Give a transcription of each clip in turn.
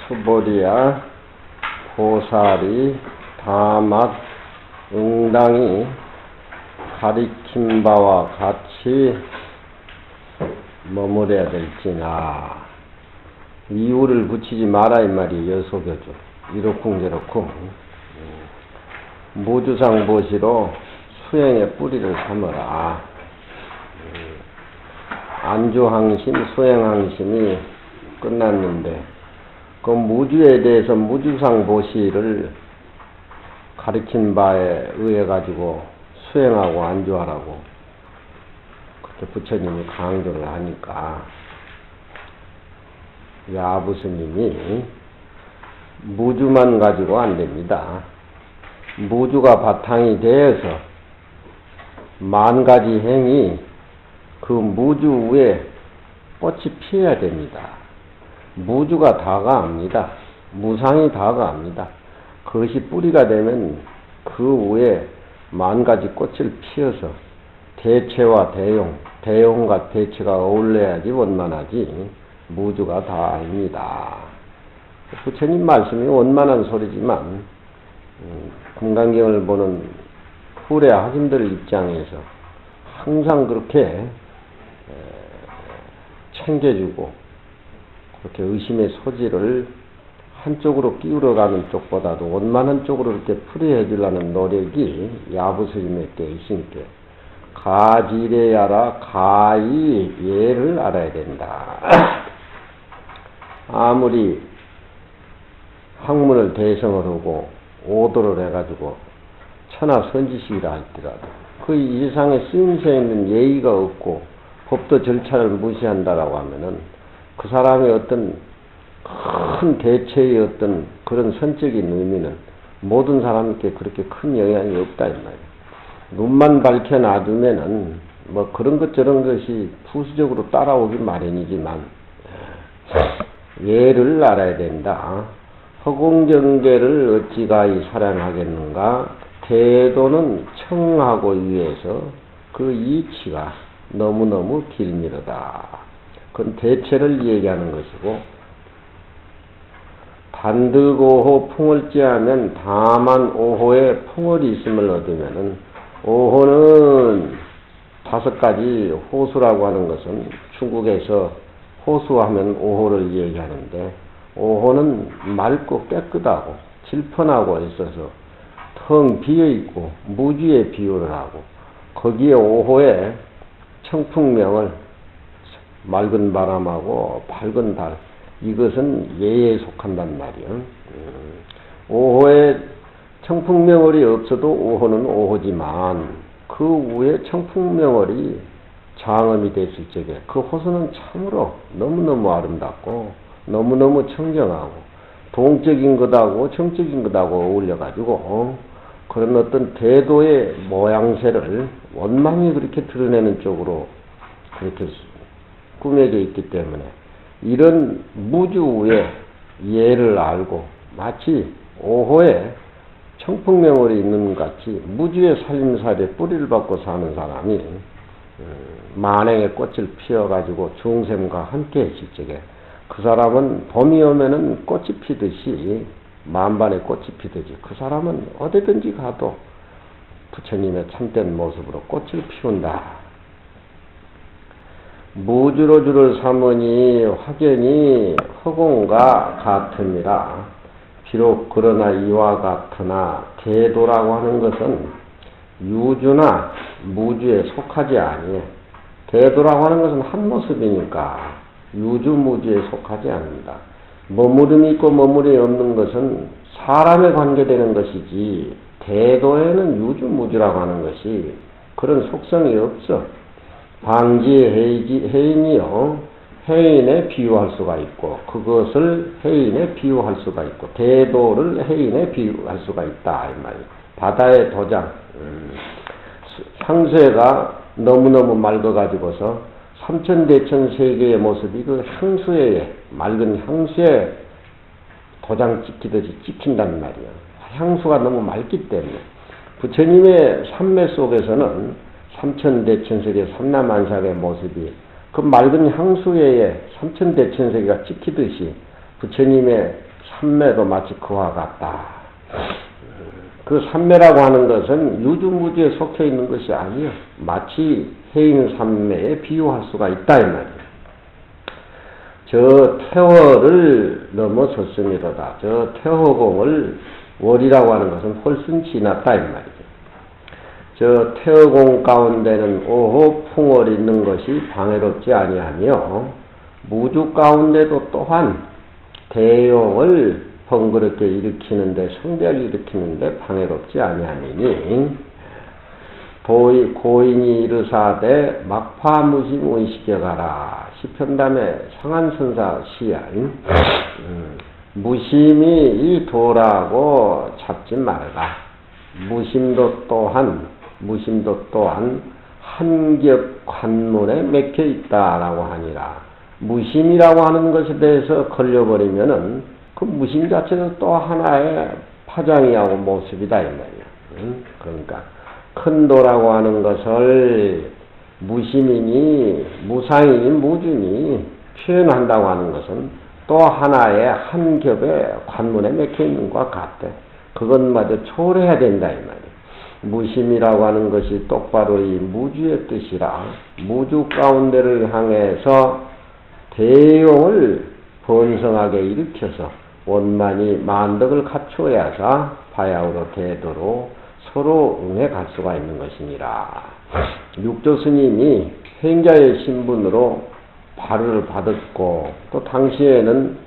수보리야, 보살이, 다맛, 응당이 가리킨 바와 같이 머무려야 될지나. 이유를 붙이지 마라 이 말이에요. 속여줘. 이렇쿵 저렇쿵. 무주상보시로 수행의 뿌리를 삼어라. 안주항심, 수행항심이 끝났는데 그 무주에 대해서 무주상보시를 가르친 바에 의해 가지고 수행하고 안주하라고 그렇게 부처님이 강조를 하니까 야부스님이 무주만 가지고 안 됩니다. 무주가 바탕이 되어서 만 가지 행이 그 무주 위에 꽃이 피어야 됩니다. 무주가 다가옵니다. 무상이 다가옵니다. 그것이 뿌리가 되면 그 위에 만 가지 꽃을 피워서 대체와 대용과 대체가 어울려야지 원만하지 무주가 다입니다. 부처님 말씀이 원만한 소리지만 금강경을 보는 후래 하심들 입장에서 항상 그렇게 챙겨주고 그렇게 의심의 소지를 한쪽으로 끼울어가는 쪽보다도 원만한 쪽으로 이렇게 풀이해 주려는 노력이 야부스님께 있으니까 가지레야라 가히 예를 알아야 된다. 아무리 학문을 대성을 하고 오도를 해가지고 천하선지식이라 할지라도 그 이상의 쓰임새에 있는 예의가 없고 법도 절차를 무시한다라고 하면은 그 사람의 어떤 큰 대체의 어떤 그런 선적인 의미는 모든 사람에게 그렇게 큰 영향이 없다 이 말이에요. 눈만 밝혀 놔두면은 뭐 그런 것 저런 것이 부수적으로 따라오기 마련이지만 예를 알아야 된다. 허공정계를 어찌가히 사랑하겠는가? 태도는 청하고 위해서 그 이치가 너무너무 길미르다. 그건 대체를 얘기하는 것이고 단득오호 풍을 찌하면 다만 오호에 풍월이 있음을 얻으면은 오호는 5가지 호수라고 하는 것은 중국에서 호수하면 오호를 얘기하는데 오호는 맑고 깨끗하고 질펀하고 있어서 텅 비어있고 무주에 비유를 하고 거기에 오호에 청풍명을 맑은 바람하고 밝은 달 이것은 예에 속한단 말이요. 오호에 청풍명월이 없어도 오호는 오호지만 그 위에 청풍명월이 장엄이 됐을 적에 그 호수는 참으로 너무너무 아름답고 너무너무 청정하고 동적인 것하고 정적인 것하고 어울려가지고 그런 어떤 대도의 모양새를 원만히 그렇게 드러내는 쪽으로 그렇게 꾸며져 있기 때문에 이런 무주 위에 예를 알고 마치 오호에 청풍명월이 있는 것 같이 무주의 살림살이에 뿌리를 받고 사는 사람이 만행의 꽃을 피워가지고 중생과 함께 했을 적에 그 사람은 봄이 오면은 꽃이 피듯이 만반의 꽃이 피듯이 그 사람은 어디든지 가도 부처님의 참된 모습으로 꽃을 피운다. 무주로 주를 삼으니 확연히 허공과 같음이라. 비록 그러나 이와 같으나 대도라고 하는 것은 유주나 무주에 속하지 아니해. 대도라고 하는 것은 한 모습이니까 유주 무주에 속하지 않는다. 머무름이 있고 머무름이 없는 것은 사람에 관계되는 것이지 대도에는 유주 무주라고 하는 것이 그런 속성이 없어. 방지의 해인이요 해인에 비유할 수가 있고 그것을 해인에 비유할 수가 있고 대도를 해인에 비유할 수가 있다 이 말이에요. 바다의 도장 향수가 너무너무 맑아가지고서 삼천대천 세계의 모습이 그 향수에 맑은 향수에 도장 찍히듯이 찍힌단 말이에요. 향수가 너무 맑기 때문에 부처님의 삼매 속에서는 삼천대천세계 삼라만삭의 모습이 그 맑은 향수에 삼천대천세계가 찍히듯이 부처님의 삼매도 마치 그와 같다. 그 삼매라고 하는 것은 유주무주에 속해 있는 것이 아니요. 마치 해인삼매에 비유할 수가 있다 이 말이에요. 저 태허를 넘어섰음이로다. 저 태허공을 월이라고 하는 것은 훨씬 지났다 이 말이죠. 저 태허공 가운데는 오호 풍월이 있는 것이 방해롭지 아니하며 무주 가운데도 또한 대용을 번거롭게 일으키는데 성대를 일으키는데 방해롭지 아니하니니 고인이 이르사대 막파무심의식에 가라. 시편담의 상한선사 시야인 무심이 이 도라고 잡지 말라. 무심도 또한 한겹 관문에 맥혀 있다라고 하니라. 무심이라고 하는 것에 대해서 걸려버리면은 그 무심 자체도 또 하나의 파장이하고 모습이다 이 말이야. 그러니까 큰 도라고 하는 것을 무심이니 무상이니 무주니 표현한다고 하는 것은 또 하나의 한 겹의 관문에 맥혀 있는 것과 같대. 그것마저 초월해야 된다 이 말이야. 무심이라고 하는 것이 똑바로 이 무주의 뜻이라 무주 가운데를 향해서 대용을 번성하게 일으켜서 원만히 만덕을 갖추어야사 바야흐로 대도로 서로 응해 갈 수가 있는 것이니라. 육조 스님이 행자의 신분으로 발을 받았고 또 당시에는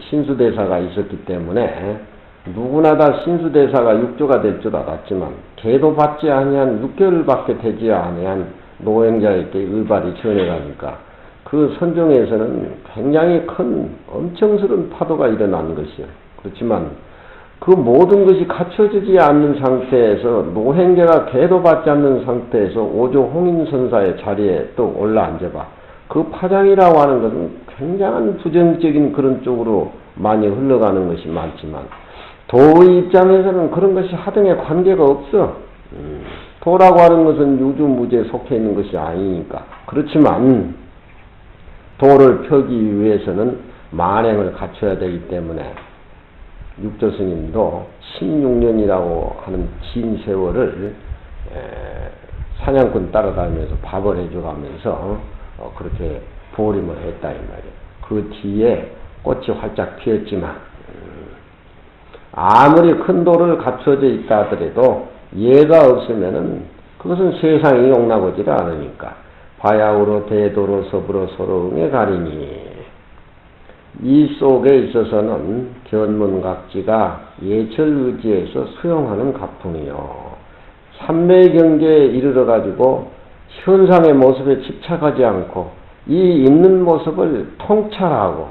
신수대사가 있었기 때문에 누구나 다 신수대사가 육조가 될 줄 알았지만 계도 받지 아니한 6개월밖에 되지 아니한 노행자에게 의발이 전해가니까 그 선종에서는 굉장히 큰 엄청스러운 파도가 일어난 것이요. 그렇지만 그 모든 것이 갖춰지지 않는 상태에서 노행자가 계도 받지 않는 상태에서 오조 홍인선사의 자리에 또 올라앉아봐. 그 파장이라고 하는 것은 굉장한 부정적인 그런 쪽으로 많이 흘러가는 것이 많지만 도의 입장에서는 그런 것이 하등에 관계가 없어. 도라고 하는 것은 유주무주에 속해 있는 것이 아니니까. 그렇지만 도를 펴기 위해서는 만행을 갖춰야 되기 때문에 육조 스님도 16년이라고 하는 긴 세월을 사냥꾼 따라다니면서 밥을 해줘가면서 그렇게 보림을 했다 이 말이에요. 그 뒤에 꽃이 활짝 피었지만 아무리 큰 도를 갖춰져 있다 하더라도 예가 없으면은 그것은 세상이 용납하지 않으니까 바야흐로 대도로 서부로 서로 응해 가리니 이 속에 있어서는 견문각지가 예철의지에서 수용하는 가풍이요. 삼매경계에 이르러 가지고 현상의 모습에 집착하지 않고 이 있는 모습을 통찰하고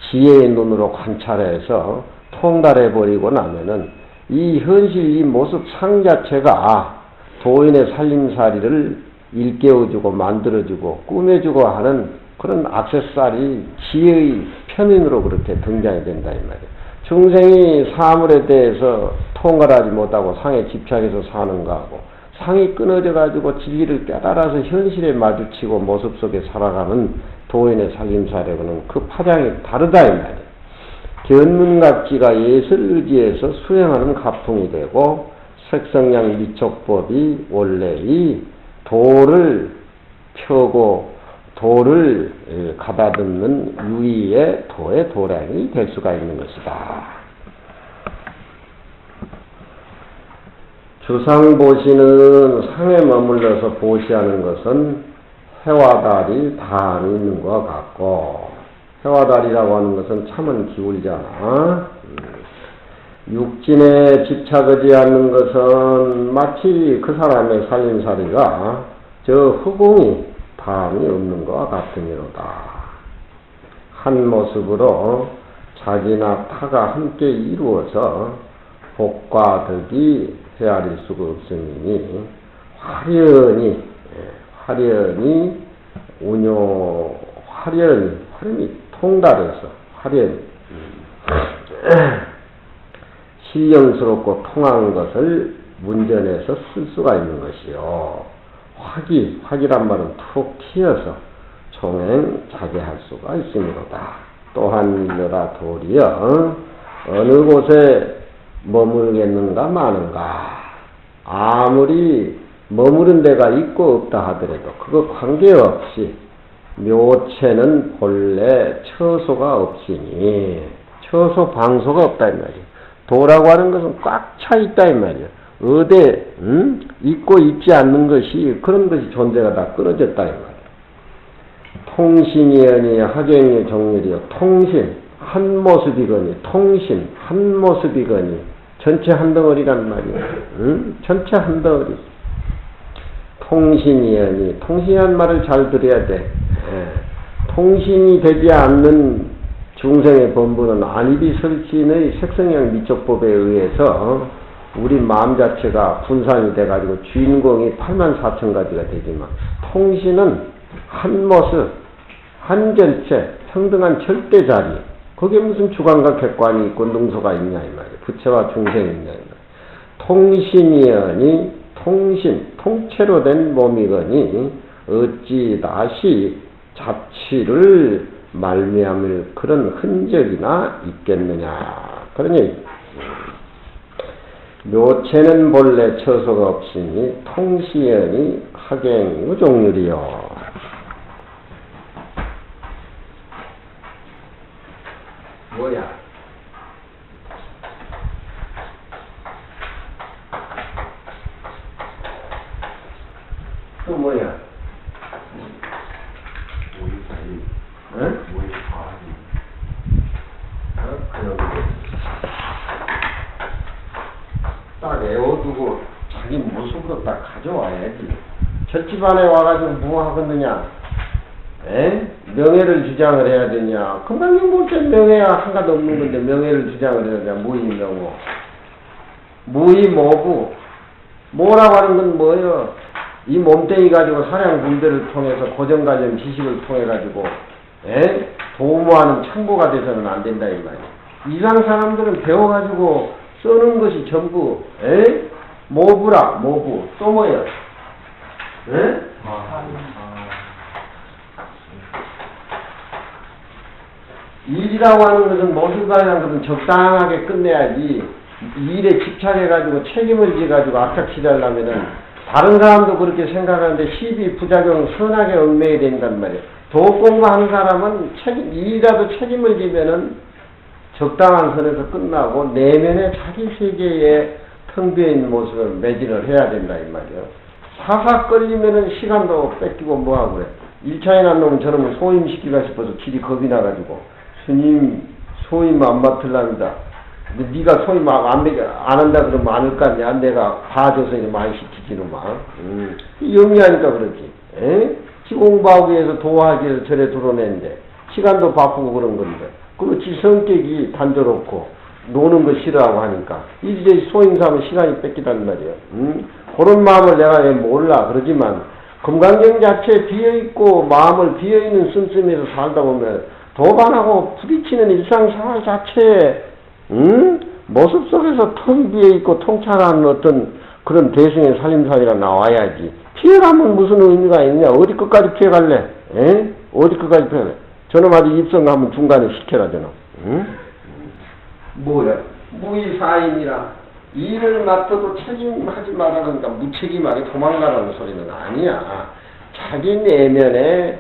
지혜의 눈으로 관찰해서 통달해버리고 나면은 이 현실 이 모습 상 자체가 도인의 살림살이를 일깨워주고 만들어주고 꾸며주고 하는 그런 액세서리 지혜의 편인으로 그렇게 등장이 된다 이 말이에요. 중생이 사물에 대해서 통달하지 못하고 상에 집착해서 사는 거하고 상이 끊어져 가지고 진리를 깨달아서 현실에 마주치고 모습 속에 살아가는 도인의 살림살이고는 그 파장이 다르다 이 말이에요. 견문각지가 예설의지에서 수행하는 가풍이 되고 색성량 미촉법이 원래 이 도를 펴고 도를 가다듬는 유의의 도의 도량이 될 수가 있는 것이다. 주상보시는 상에 머물러서 보시하는 것은 해와 달이 다함이 있는 것 같고 해와 달이라고 하는 것은 참은 기울잖아. 육진에 집착하지 않는 것은 마치 그 사람의 살림살이가 저 허공이 다함이 없는 것과 같으니로다. 한 모습으로 자기나 타가 함께 이루어서 복과 덕이 헤아릴 수가 없으니 화련히 통달해서 화련히 신령스럽고 통한 것을 문전해서 쓸 수가 있는 것이요. 화기란 말은 툭 튀어서 총행 자제할 수가 있으므로다. 또한 이러라 도리여 어느 곳에 머물겠는가 마는가. 아무리 머무른 데가 있고 없다 하더라도 그거 관계없이 묘체는 본래 처소가 없으니 처소 방소가 없다 이 말이야. 도라고 하는 것은 꽉 차 있다 이 말이야. 어디 있고 있지 않는 것이 그런 것이 존재가 다 끊어졌다 이 말이야. 통신이여니 하경의 정렬이여. 통신 한 모습이거니 통신 한 모습이거니 전체 한 덩어리란 말이야. 전체 한 덩어리. 통신이여니 통신이란 말을 잘 들어야 돼. 통신이 되지 않는 중생의 본분은 안입이 설신의 색성형 미적법에 의해서 우리 마음 자체가 분산이 돼가지고 주인공이 84,000가지가 되지만 통신은 한 모습, 한 전체, 평등한 절대 자리. 거기에 무슨 주관과 객관이 있고 능소가 있냐 이 말이야. 부처와 중생이 있냐 이 말이야. 통신이여니 통신, 통째로 된 몸이거니 어찌 다시 자취를 말미암을 그런 흔적이나 있겠느냐. 그러니 묘체는 본래 처소가 없으니 통시연이 하경의 종률이요. 뭐야? 또 뭐야? 응? 그런 거. 딱 애워두고 자기 모습으로 딱 가져와야지. 저 집안에 와가지고 뭐 하겠느냐? 명예를 주장을 해야 되냐? 금방님 볼 때 명예야 한가도 없는 건데 명예를 주장을 해야 되냐? 무의 명호. 무의 뭐고? 뭐라고 하는 건 뭐예요? 이 몸뚱이 가지고 사량 분별을 통해서 고정관념 지식을 통해 가지고 도모하는 참고가 돼서는 안 된다 이 말이야. 이상 사람들은 배워가지고 쓰는 것이 전부 모부라 모부 또 뭐야? 일이라고 하는 것은 모습이라는 것은 적당하게 끝내야지. 일에 집착해가지고 책임을 지가지고 악착취하려면은 다른 사람도 그렇게 생각하는데 시비 부작용 선하게 얽매게 된단 말이에요. 도업 공부하는 사람은 일이라도 책임을 지면은 적당한 선에서 끝나고 내면의 자기 세계에 텅 비어있는 모습을 매진을 해야 된다 이 말이에요. 사사 끌리면은 시간도 뺏기고 뭐하고 그래. 1차에 난 놈은 저놈을 소임시키가 싶어서 길이 겁이 나가지고 스님 소임 안 맡을랍니다. 근데 네가 소임 안 한다 그러면 안 할 거 아니야. 내가 봐줘서 이제 많이 시키지 놈아. 영리하니까 그렇지. 지 공부하기 위해서 도와하기 위해서 절에 들어오는데 시간도 바쁘고 그런 건데 그렇지. 성격이 단조롭고 노는 거 싫어하고 하니까 이제 소임사면 시간이 뺏기단 말이야. 그런 마음을 내가 왜 몰라. 그러지만 금강경 자체에 비어있고 마음을 비어있는 씀씀이에서 살다 보면 도반하고 부딪히는 일상생활 자체에 모습 속에서 텅 비어있고 통찰하는 어떤 그런 대승의 살림살이가 나와야지. 피해가면 무슨 의미가 있냐. 어디 끝까지 피해갈래? 어디 끝까지 피해갈래? 저놈 아주 입성하면 중간에 시켜라 저놈. 뭐야? 무의사인이라 일을 맡아도 책임하지 말라니까 무책임하게 도망가라는 소리는 아니야. 자기 내면에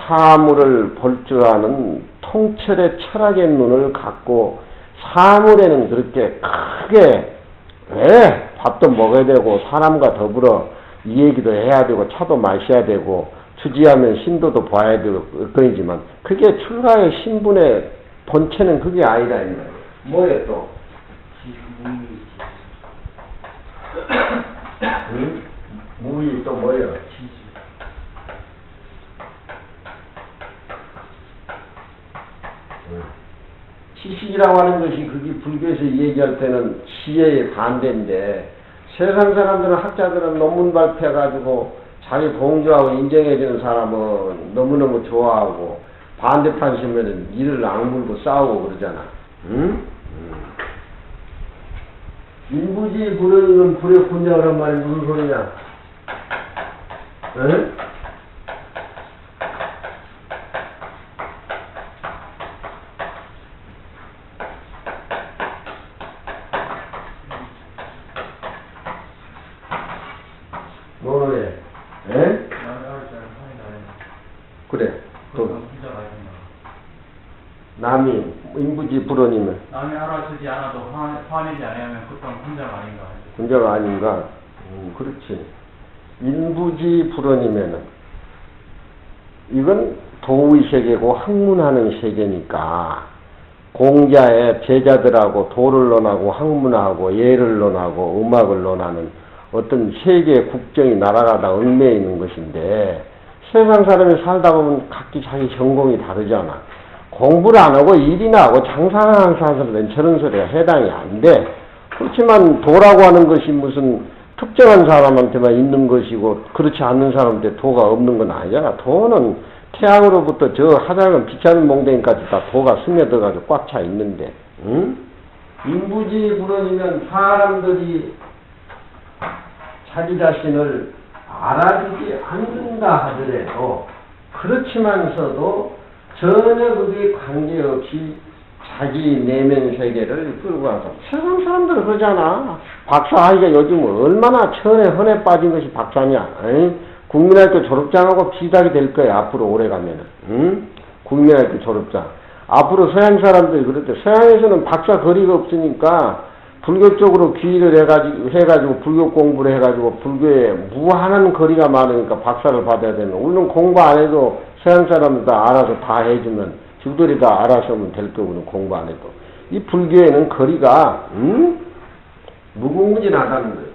사물을 볼 줄 아는 통철의 철학의 눈을 갖고 사물에는 그렇게 크게 왜 밥도 먹어야 되고 사람과 더불어 이 얘기도 해야 되고 차도 마셔야 되고 주지하면 신도도 봐야 되고 그거이지만 그게 출가의 신분의 본체는 그게 아니다 이 말이야. 뭐예요 또? 무의 또 뭐예요? 지식이라고 하는 것이 그게 불교에서 얘기할 때는 지혜의 반대인데 세상 사람들은 학자들은 논문 발표해가지고 자기 공조하고 인정해주는 사람은 너무너무 좋아하고 반대판 시면은 이를 악물고 싸우고 그러잖아. 인부지 불효는 불의 분야란 말이 무슨 소리냐? 남이 인부지 불원이면 남이 알아주지 않아도 화내지 않으면 그건 군자가 아닌가. 군자가 아닌가? 그렇지. 인부지 불원이면은 이건 도의 세계고 학문하는 세계니까 공자의 제자들하고 도를 논하고 학문하고 예를 논하고 음악을 논하는 어떤 세계 국정이 날아가다 얽매여 있는 것인데 세상 사람이 살다 보면 각기 자기 전공이 다르잖아. 공부를 안 하고 일이나 하고 장사하는 사람들은 저런 소리가 해당이 안 돼. 그렇지만 도라고 하는 것이 무슨 특정한 사람한테만 있는 것이고 그렇지 않는 사람한테 도가 없는 건 아니잖아. 도는 태양으로부터 저 하작은 비찬 몽댕이까지 다 도가 스며들어가지고 꽉 차 있는데, 응? 인부지 불원이면 사람들이 자기 자신을 알아주지 않는다 하더라도 그렇지만서도 전혀 그게 관계없이 자기 내면 세계를 끌고 가서 세상 사람들은 그러잖아. 박사하기가 요즘 얼마나 천에 헌에 빠진 것이 박사냐. 에이? 국민학교 졸업장하고 비슷하게 될 거야. 앞으로 오래 가면은. 응? 국민학교 졸업장. 앞으로 서양 사람들이 그랬대. 서양에서는 박사 거리가 없으니까 불교 쪽으로 귀의를 해가지고 불교 공부를 해가지고 불교에 무한한 거리가 많으니까 박사를 받아야 되는. 물론 공부 안 해도 서양 사람들 다 알아서 다 해주면 주들이 다 알아서 하면 될 거거든. 공부 안 해도. 이 불교에는 거리가 무궁무진하다는 거예요.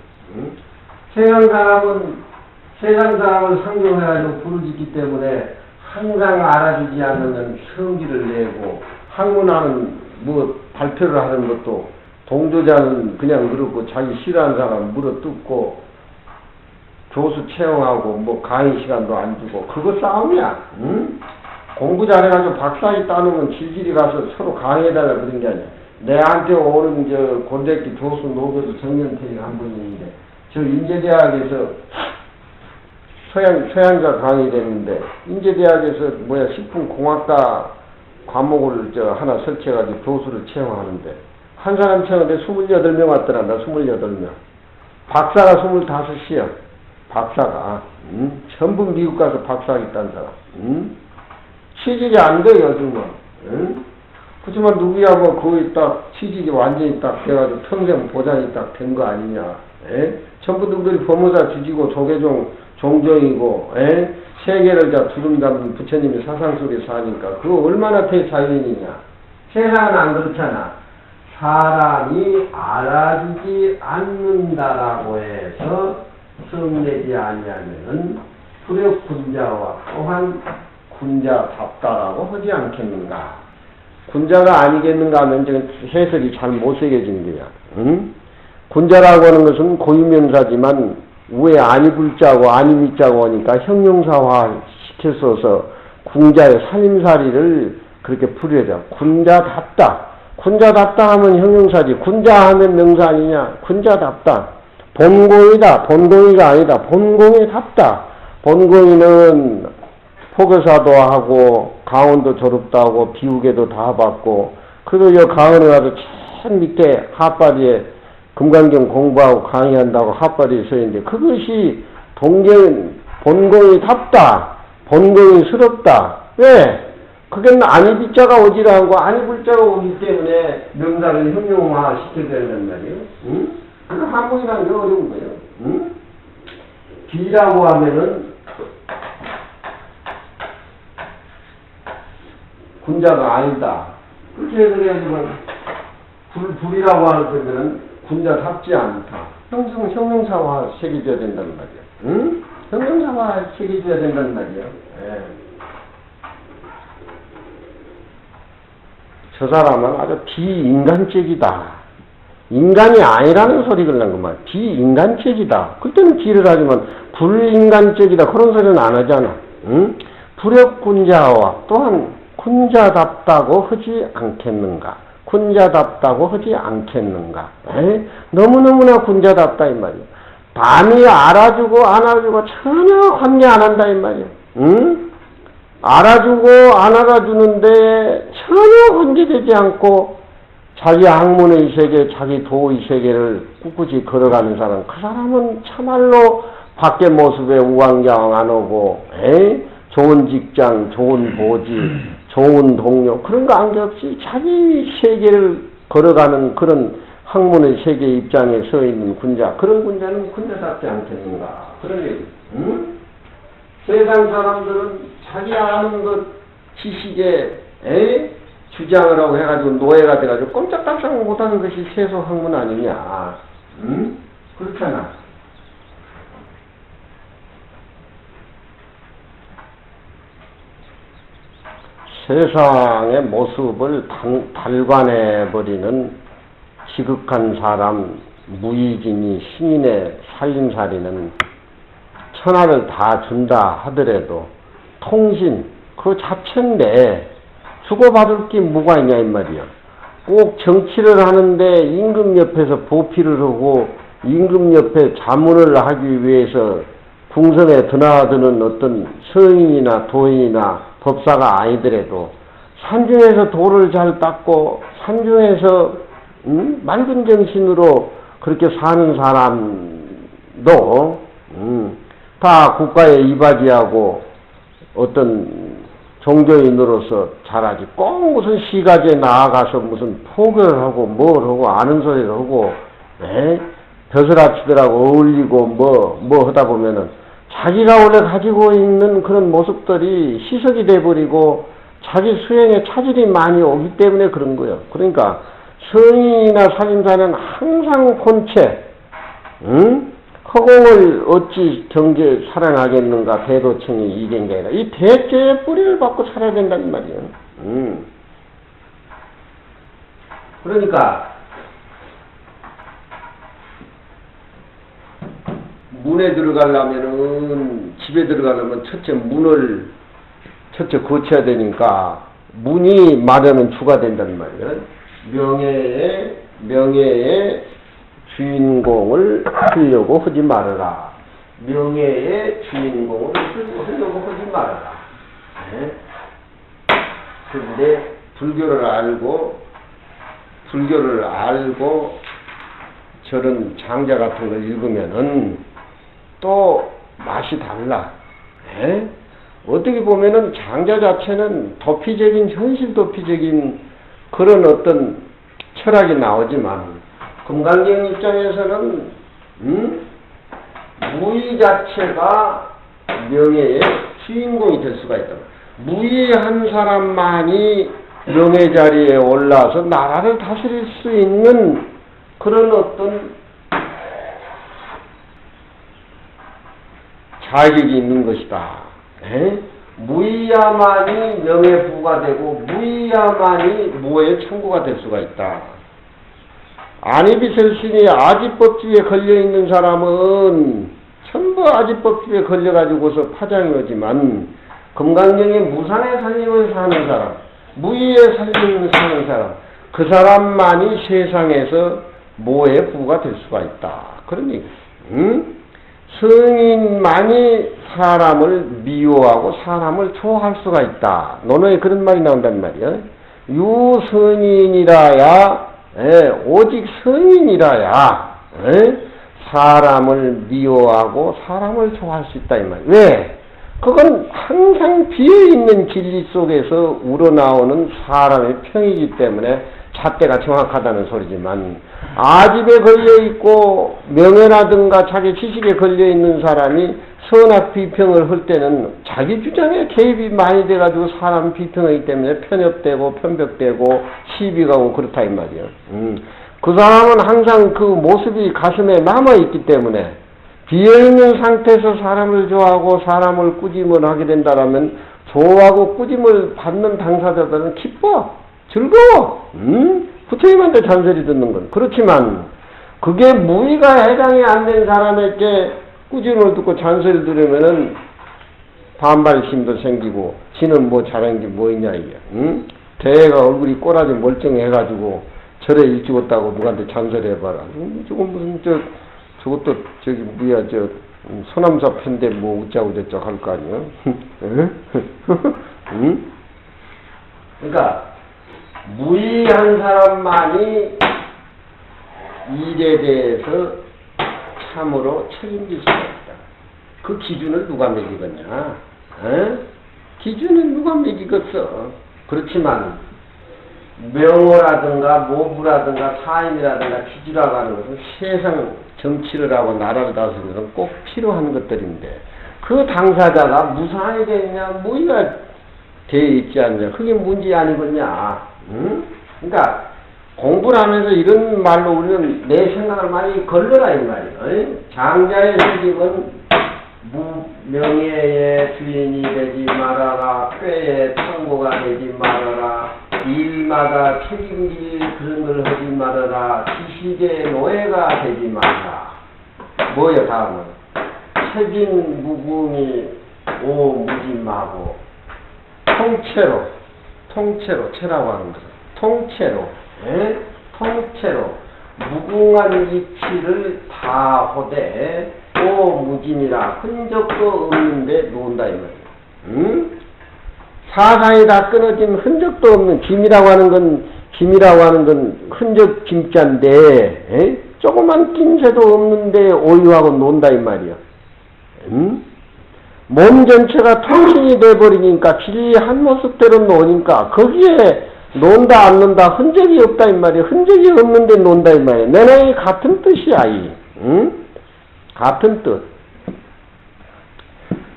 서양 사람은 세상 사람을 상종해가지고 부르짖기 때문에 항상 알아주지 않으면 성기를 내고 학문하는 뭐 발표를 하는 것도 동조자는 그냥 그렇고 자기 싫어하는 사람 물어뜯고 교수 채용하고 뭐 강의 시간도 안 주고 그거 싸움이야. 응? 공부 잘해가지고 박사학위 따놓으면 질질이 가서 서로 강의해달라 그런 게 아니야. 내한테 오는 저 곤대기 교수 노교수 정년퇴직 한 분이 있는데 저 인제대학에서 서양자 강의됐는데 인제대학에서 식품공학과 과목을 하나 설치해가지고 교수를 채용하는데 한 사람 채용하는데 28명 왔더란다. 28명. 박사가 25이야. 박사가. 전부 미국 가서 박사학위 딴 사람. 취직이 안 돼 요즘은. 그렇지만 누구야 뭐 거의 딱 취직이 완전히 딱 돼가지고 평생 보장이 딱 된 거 아니냐. 전부 누구들이 법무사 주지고 조계종 종종이고, 세계를 두름 담는 부처님이 사상 속에서 하니까, 그거 얼마나 대자연이냐. 세상은 안 그렇잖아. 사람이 알아주지 않는다라고 해서 성내지 아니하면은 불역군자와 또한 군자답다라고 하지 않겠는가. 군자가 아니겠는가 하면 지금 해석이 잘 못 새겨진 거야. 군자라고 하는 것은 고유명사지만 위에 아니불자고 아니미자고 하니까 형용사화 시켰어서 군자의 살림살이를 그렇게 풀이하자. 군자답다. 군자답다 하면 형용사지. 군자 하면 명사 아니냐. 군자답다. 본공이다. 본공이가 아니다. 본공이답다. 본공이는 포교사도 하고 강원도 졸업도 하고 비우개도 다 받고 그래도 여 강원에 가서 참 밑에 핫바지에 금강경 공부하고 강의한다고 핫바리에 서 있는데 그것이 본공이답다. 본공이스럽다. 왜? 그게 아니비자가 오지라는 거 아니불자가 오기 때문에 명사를 형용화 시켜야 된단 말이에요. 응? 그 한문이라는 게 어려운 거예요. 응? 비라고 하면은 군자가 아니다. 그렇게 해석해가지고 불이라고 하는 거는 군자답지 않다. 형용사화 새겨줘야 된다는 말이야. 응? 형용사화 새겨줘야 된다는 말이야. 저 사람은 아주 비인간적이다. 인간이 아니라는 소리를 낸 것만. 비인간적이다. 그때는 비를 하지만 불인간적이다. 그런 소리는 안 하잖아. 응? 불역군자와 또한 군자답다고 하지 않겠는가. 군자답다고 하지 않겠는가. 너무너무나 군자답다 이 말이야. 남이 알아주고 안 알아주고 전혀 관계 안 한다 이 말이야. 응? 알아주고 안 알아주는데 전혀 관계되지 않고 자기 학문의 세계, 자기 도의 세계를 꿋꿋이 걸어가는 사람, 그 사람은 참말로 밖의 모습에 우왕좌왕 안 오고 좋은 직장, 좋은 보직, 좋은 동료 그런 거 안겹없이 자기 세계를 걸어가는 그런 학문의 세계 입장에 서 있는 군자, 그런 군자는 군자답지 않겠는가 그런 얘기. 응? 세상 사람들은 자기 아는 것 지식에 주장을 하고 해가지고 노예가 돼가지고 꼼짝달싹 못하는 것이 세속 학문 아니냐. 응? 그렇잖아. 세상의 모습을 달관해버리는 지극한 사람, 무의진이 신인의 살림살이는 천하를 다 준다 하더라도 통신 그 자체인데 주고받을 게 뭐가 있냐 이 말이야. 꼭 정치를 하는데 임금 옆에서 보필을 하고 임금 옆에 자문을 하기 위해서 궁성에 드나드는 어떤 서인이나 도인이나 법사가 아니더라도 산중에서 돌을 잘 닦고 산중에서 맑은 정신으로 그렇게 사는 사람도 다 국가에 이바지하고 어떤 종교인으로서 잘하지. 꼭 무슨 시가지에 나아가서 무슨 포교를 하고 뭘 하고 아는 소리를 하고 벼슬아치들하고 어울리고 뭐 하다 보면은 자기가 원래 가지고 있는 그런 모습들이 희석이 돼버리고 자기 수행에 차질이 많이 오기 때문에 그런 거예요. 그러니까 성인이나 살인자는 항상 본체, 허공을 어찌 경제 살아나겠는가 대도청이 이긴 게 아니라 이 대죄의 뿌리를 받고 살아야 된다는 말이에요. 그러니까 문에 들어가려면은 집에 들어가려면 첫째 문을 거쳐야 되니까 문이 마련은 주가 된다는 말이에요. 명예의 주인공을 하려고 하지 말아라. 명예의 주인공을 하려고 하지 말아라. 그런데 불교를 알고 저런 장자 같은 걸 읽으면은 또 맛이 달라. 어떻게 보면은 장자 자체는 도피적인 현실 도피적인 그런 어떤 철학이 나오지만 금강경 입장에서는 무의 자체가 명예의 주인공이 될 수가 있다. 무의한 사람만이 명예 자리에 올라서 나라를 다스릴 수 있는 그런 어떤 자격이 있는 것이다. 무의야만이 명예부가 되고 무의야만이 무의 청구가 될 수가 있다. 안이비설신이 아지법집에 걸려있는 사람은 전부 아지법집에 걸려가지고서 파장이 오지만 금강경의 무상의 살림을 사는 사람, 무의의 살림을 사는 사람, 그 사람만이 세상에서 모의 부가 될 수가 있다. 그런 얘기. 성인만이 사람을 미워하고 사람을 좋아할 수가 있다. 논어에 그런 말이 나온단 말이야. 유성인이라야, 오직 성인이라야 사람을 미워하고 사람을 좋아할 수 있다 이 말이야. 왜? 그건 항상 비어있는 진리 속에서 우러나오는 사람의 평이기 때문에 잣대가 정확하다는 소리지만 아집에 걸려있고 명예라든가 자기 지식에 걸려있는 사람이 선악 비평을 할 때는 자기 주장에 개입이 많이 돼가지고 사람 비평하기 때문에 편협되고 편벽되고 시비 가고 그렇다 이 말이에요. 그 사람은 항상 그 모습이 가슴에 남아있기 때문에 비어있는 상태에서 사람을 좋아하고 사람을 꾸짐을 하게 된다면 좋아하고 꾸짐을 받는 당사자들은 기뻐, 즐거워. 부처님한테 잔소리 듣는 건. 그렇지만 그게 무의가 해당이 안 된 사람에게 꾸준을 듣고 잔소리 들으면은 반발심도 생기고 지는 뭐 잘한 게 뭐 있냐 이게. 대가 얼굴이 꼬라지 멀쩡해가지고 절에 일찍 왔다고 누구한테 잔소리 해봐라. 저건 무슨 저것도 저기 뭐야 소남사 편데 뭐 어쩌고 저쩌고 할 거 아니야. 그러니까 무의한 사람만이 일에 대해서 참으로 책임질 수가 있다. 그 기준을 누가 매기겠냐? 기준은 누가 매기겠어. 그렇지만 명호라든가 모부라든가 사임이라든가 기주라고 하는 것은 세상 정치를 하고 나라를 다스리는 것은 꼭 필요한 것들인데 그 당사자가 무상하게 되느냐 뭐가 되어 있지 않냐 그게 문제 아니겠냐. 응? 그러니까 공부를 하면서 이런 말로 우리는 내 생각을 많이 걸러라 이 말이야. 장자의 책임은 명예의 주인이 되지 말아라. 꾀의 통보가 되지 말아라. 일마다 책임질 그런 걸 하지 말아라. 지식의 노예가 되지 말아라. 뭐야 다음은 책임 무궁이 오무짐하고 통째로 채라고 하는 거죠. 통째로 무궁한 이치를 다 호되 오무짐이라 흔적도 없는데 논다 이 말이야. 응? 사상이 다 끊어진 흔적도 없는 김이라고 하는 건 흔적 김자인데 조그만 낌새도 없는데 오유하고 논다 이 말이야. 응? 몸 전체가 통신이 돼버리니까 진리 한 모습대로 노니까 거기에 논다 안 논다 흔적이 없다 이 말이야. 흔적이 없는데 논다 이 말이야. 내내 같은 뜻이야 이. 응? 같은 뜻.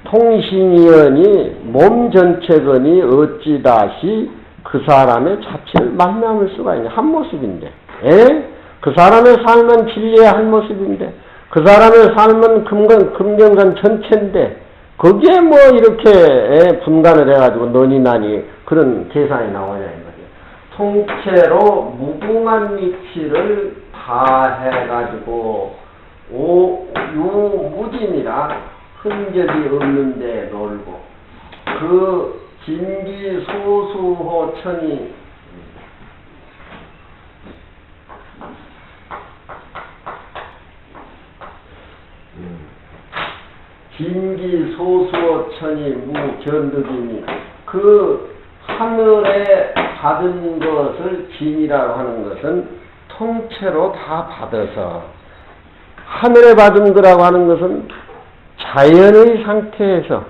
통신이언이 몸 전체건이 어찌다시 그 사람의 자체를 만남을 수가 있냐. 한 모습인데. 그 사람의 삶은 진리의 한 모습인데 그 사람의 삶은 금경산 전체인데 거기에 뭐 이렇게 분간을 해가지고 너니 나니 그런 계산이 나오냐 이 말이야. 통째로 무궁한 이치를 다 해가지고 유무진이라 흔적이 없는데 놀고 그 진기소수호천이 진기소수호천이 무견득이니 그 하늘에 받은 것을 진이라고 하는 것은 통째로 다 받아서 하늘에 받은 거라고 하는 것은 자연의 상태에서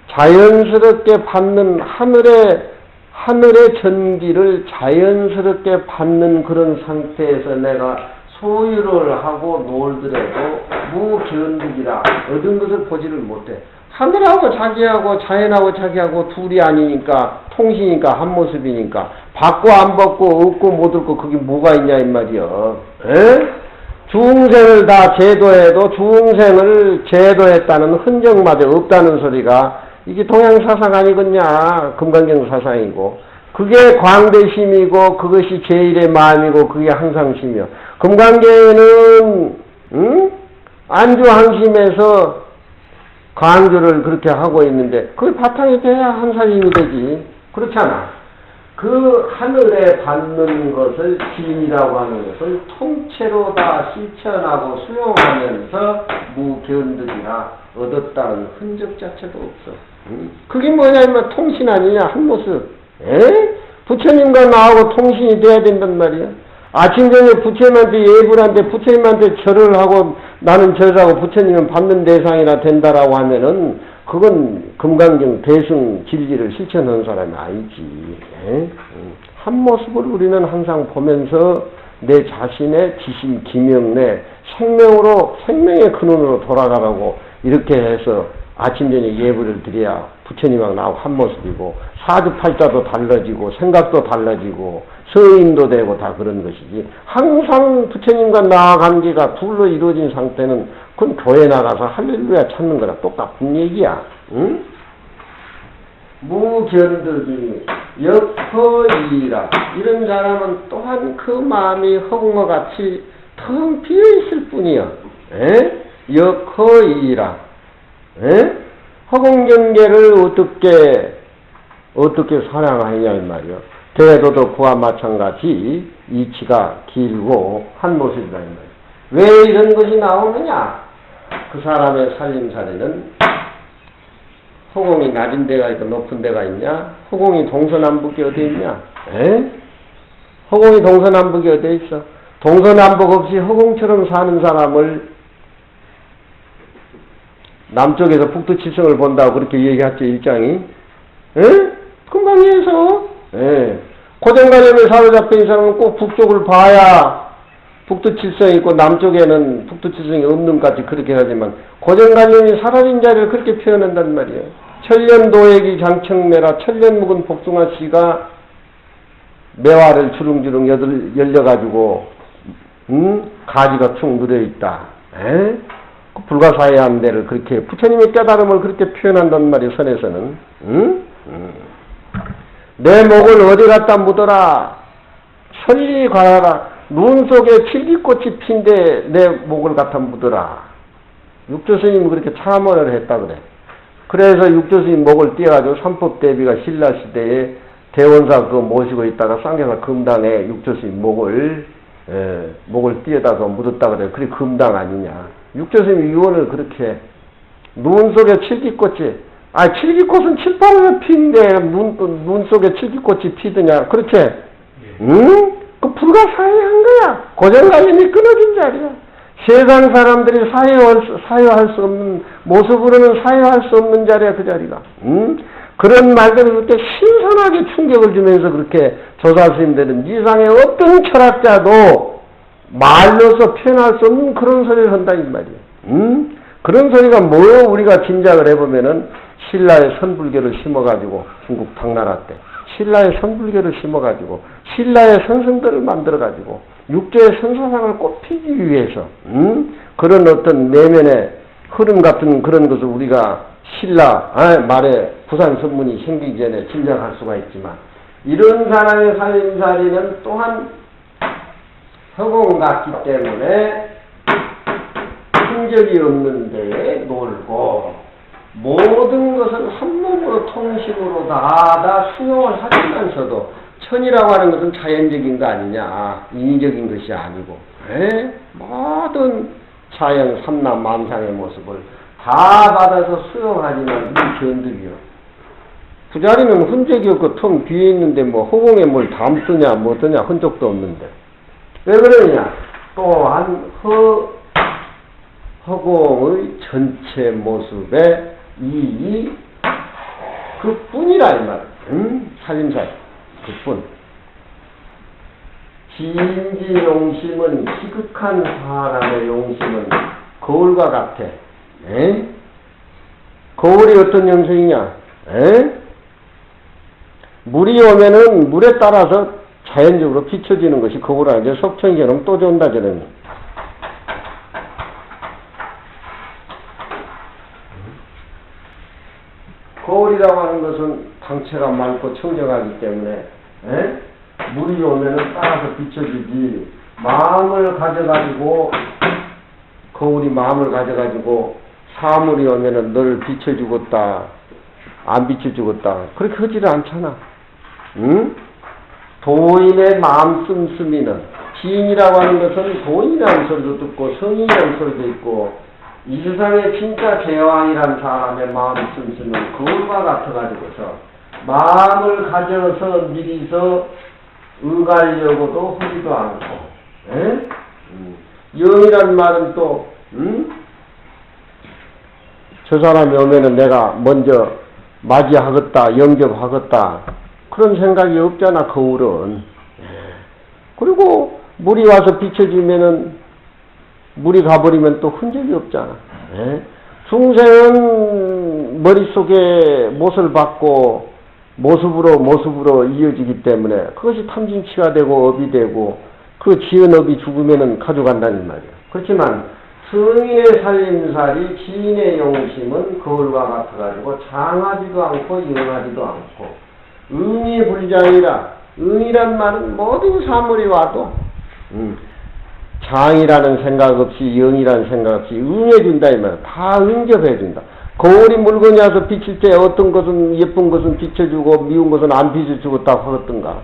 자연스럽게 받는 하늘의 전기를 자연스럽게 받는 그런 상태에서 내가 소유를 하고 놀더라도 무견득이라 얻은 것을 보지를 못해. 하늘하고 자기하고 자연하고 자기하고 둘이 아니니까 통신이니까 한 모습이니까 받고 안 받고 얻고 못 얻고 그게 뭐가 있냐 이 말이여. 중생을 다 제도해도 중생을 제도했다는 흔적마저 없다는 소리가 이게 동양사상 아니겠냐. 금강경 사상이고 그게 광대심이고 그것이 제일의 마음이고 그게 항상심이요. 금강경에는 안주항심에서 강조를 그렇게 하고 있는데 그 바탕이 돼야 한사심이 되지. 그렇잖아. 그 하늘에 받는 것을 진이라고 하는 것을 통째로 다 실천하고 수용하면서 무견득이나 얻었다는 흔적 자체도 없어. 그게 뭐냐면 통신 아니냐 한 모습. 부처님과 나하고 통신이 돼야 된단 말이야. 아침 저녁 부처님한테 예불 하는데 부처님한테 절을 하고 나는 절을 하고 부처님은 받는 대상이나 된다라고 하면은 그건 금강경 대승 진리를 실천하는 사람이 아니지. 한 모습을 우리는 항상 보면서 내 자신의 지심 기명 내 생명의 근원으로 돌아가라고 이렇게 해서 아침 저녁 예불을 드려야 부처님하고 나하고 한 모습이고 사주팔자도 달라지고 생각도 달라지고 서인도 되고 다 그런 것이지. 항상 부처님과 나 관계가 둘로 이루어진 상태는 그건 교회 나가서 할렐루야 찾는 거랑 똑같은 얘기야. 응? 무견득이 역허이라 이런 사람은 또한 그 마음이 허공과 같이 텅 비어있을 뿐이야. 역허이라 허공경계를 어떻게 사랑하느냐 이 말이야. 대도도 그와 마찬가지 이치가 길고 한 모습이다 이 말이야. 왜 이런 것이 나오느냐? 그 사람의 살림살이는 허공이 낮은 데가 있고 높은 데가 있냐? 허공이 동서남북이 어디 있냐? 허공이 동서남북이 어디 있어? 동서남북 없이 허공처럼 사는 사람을 남쪽에서 북두칠성을 본다고 그렇게 얘기했죠, 일장이. 예? 금방 이해해서. 예. 고정관념에 사로잡힌 이상은 꼭 북쪽을 봐야 북두칠성이 있고 남쪽에는 북두칠성이 없는 같이 그렇게 하지만 고정관념이 사라진 자리를 그렇게 표현한단 말이에요. 천년도액이 장청매라 천년 묵은 복숭아 씨가 매화를 주릉주릉 열려가지고 가지가 축 늘어있다. 그 불가사의한 데를 그렇게 부처님의 깨달음을 그렇게 표현한단 말이에요. 선에서는. 내 목을 어디 갖다 묻어라. 천리 가라. 눈 속에 칠기꽃이 핀데 내 목을 갖다 묻어라. 육조스님이 그렇게 참언을 했다 그래. 그래서 육조스님 목을 띄어가지고 삼법대비가 신라시대에 대원사 그거 모시고 있다가 쌍계사 금당에 육조스님 목을 띄어다가 묻었다 그래. 그게 금당 아니냐. 육조스님 유언을 그렇게 눈 속에 칠기꽃이 칠기꽃은 칠판을 피는데 눈 속에 칠기꽃이 피드냐. 그렇게 그 불가사의한 거야. 고정관념이 끊어진 자리야. 세상 사람들이 사유할 수 없는 모습으로는 사유할 수 없는 자리야. 그 자리가. 그런 말들을 그렇게 신선하게 충격을 주면서 그렇게 조사스님들은 이상의 어떤 철학자도 말로서 표현할 수 없는 그런 소리를 한다 이 말이야. 그런 소리가 뭐요? 우리가 짐작을 해보면은 신라의 선불교를 심어가지고 중국 당나라 때 신라의 선불교를 심어가지고 신라의 선생들을 만들어가지고 육조의 선사상을 꽃피기 위해서 그런 어떤 내면의 흐름 같은 그런 것을 우리가 신라 말에 부산 선문이 생기기 전에 짐작할 수가 있지만 이런 사람의 살림살이는 또한 허공 같기 때문에 흔적이 없는 데에 놀고 모든 것을 한 몸으로 통심으로 다 수용을 하면서도 천이라고 하는 것은 자연적인 거 아니냐. 인위적인 것이 아니고 모든 자연 삼남 만상의 모습을 다 받아서 수용하지만 이 견득이요. 그 자리는 흔적이 없고 텅 비어 있는데 뭐 허공에 뭘 담느냐 뭐더냐 흔적도 없는데 왜 그러느냐. 또한 허공의 전체 모습에 그뿐이라 이 말. 살림살 그뿐. 지인지 용심은 희극한 사람의 용심은 거울과 같아. 거울이 어떤 형성이냐? 물이 오면은 물에 따라서 자연적으로 비춰지는 것이 거울 아니죠. 석청처럼 또 좋은다 저는. 거울이라고 하는 것은 당체가 맑고 청정하기 때문에 물이 오면은 따라서 비춰지지. 마음을 가져가지고 거울이 마음을 가져가지고 사물이 오면은 너를 비춰주겠다 안 비춰주겠다 그렇게 하지를 않잖아. 도인의 마음 씀씀이는 지인이라고 하는 것은 도인이라는 소리도 듣고 성인이라는 소리도 있고 이 세상에 진짜 제왕이라는 사람의 마음 씀씀은 거울과 같아가지고서 마음을 가져서 미리서 응하려고도 하지도 않고 영이란 말은 또 저 사람이 오면은 내가 먼저 맞이하겠다 영접하겠다 그런 생각이 없잖아 거울은. 그리고 물이 와서 비춰지면은 물이 가버리면 또 흔적이 없잖아. 중생은 머릿속에 못을 받고 모습으로 이어지기 때문에 그것이 탐진치가 되고 업이 되고 그 지은 업이 죽으면은 가져간다는 말이야. 그렇지만 성인의 살림살이 지인의 용심은 거울과 같아가지고 장하지도 않고 영하지도 않고 응이 불장이라. 응이란 말은 모든 사물이 와도 장이라는 생각 없이 영이라는 생각 없이 응해준다 이 말이야. 다 응접해준다. 거울이 물건이 와서 비칠 때 어떤 것은 예쁜 것은 비춰주고 미운 것은 안 비춰주고 다 하겠던가.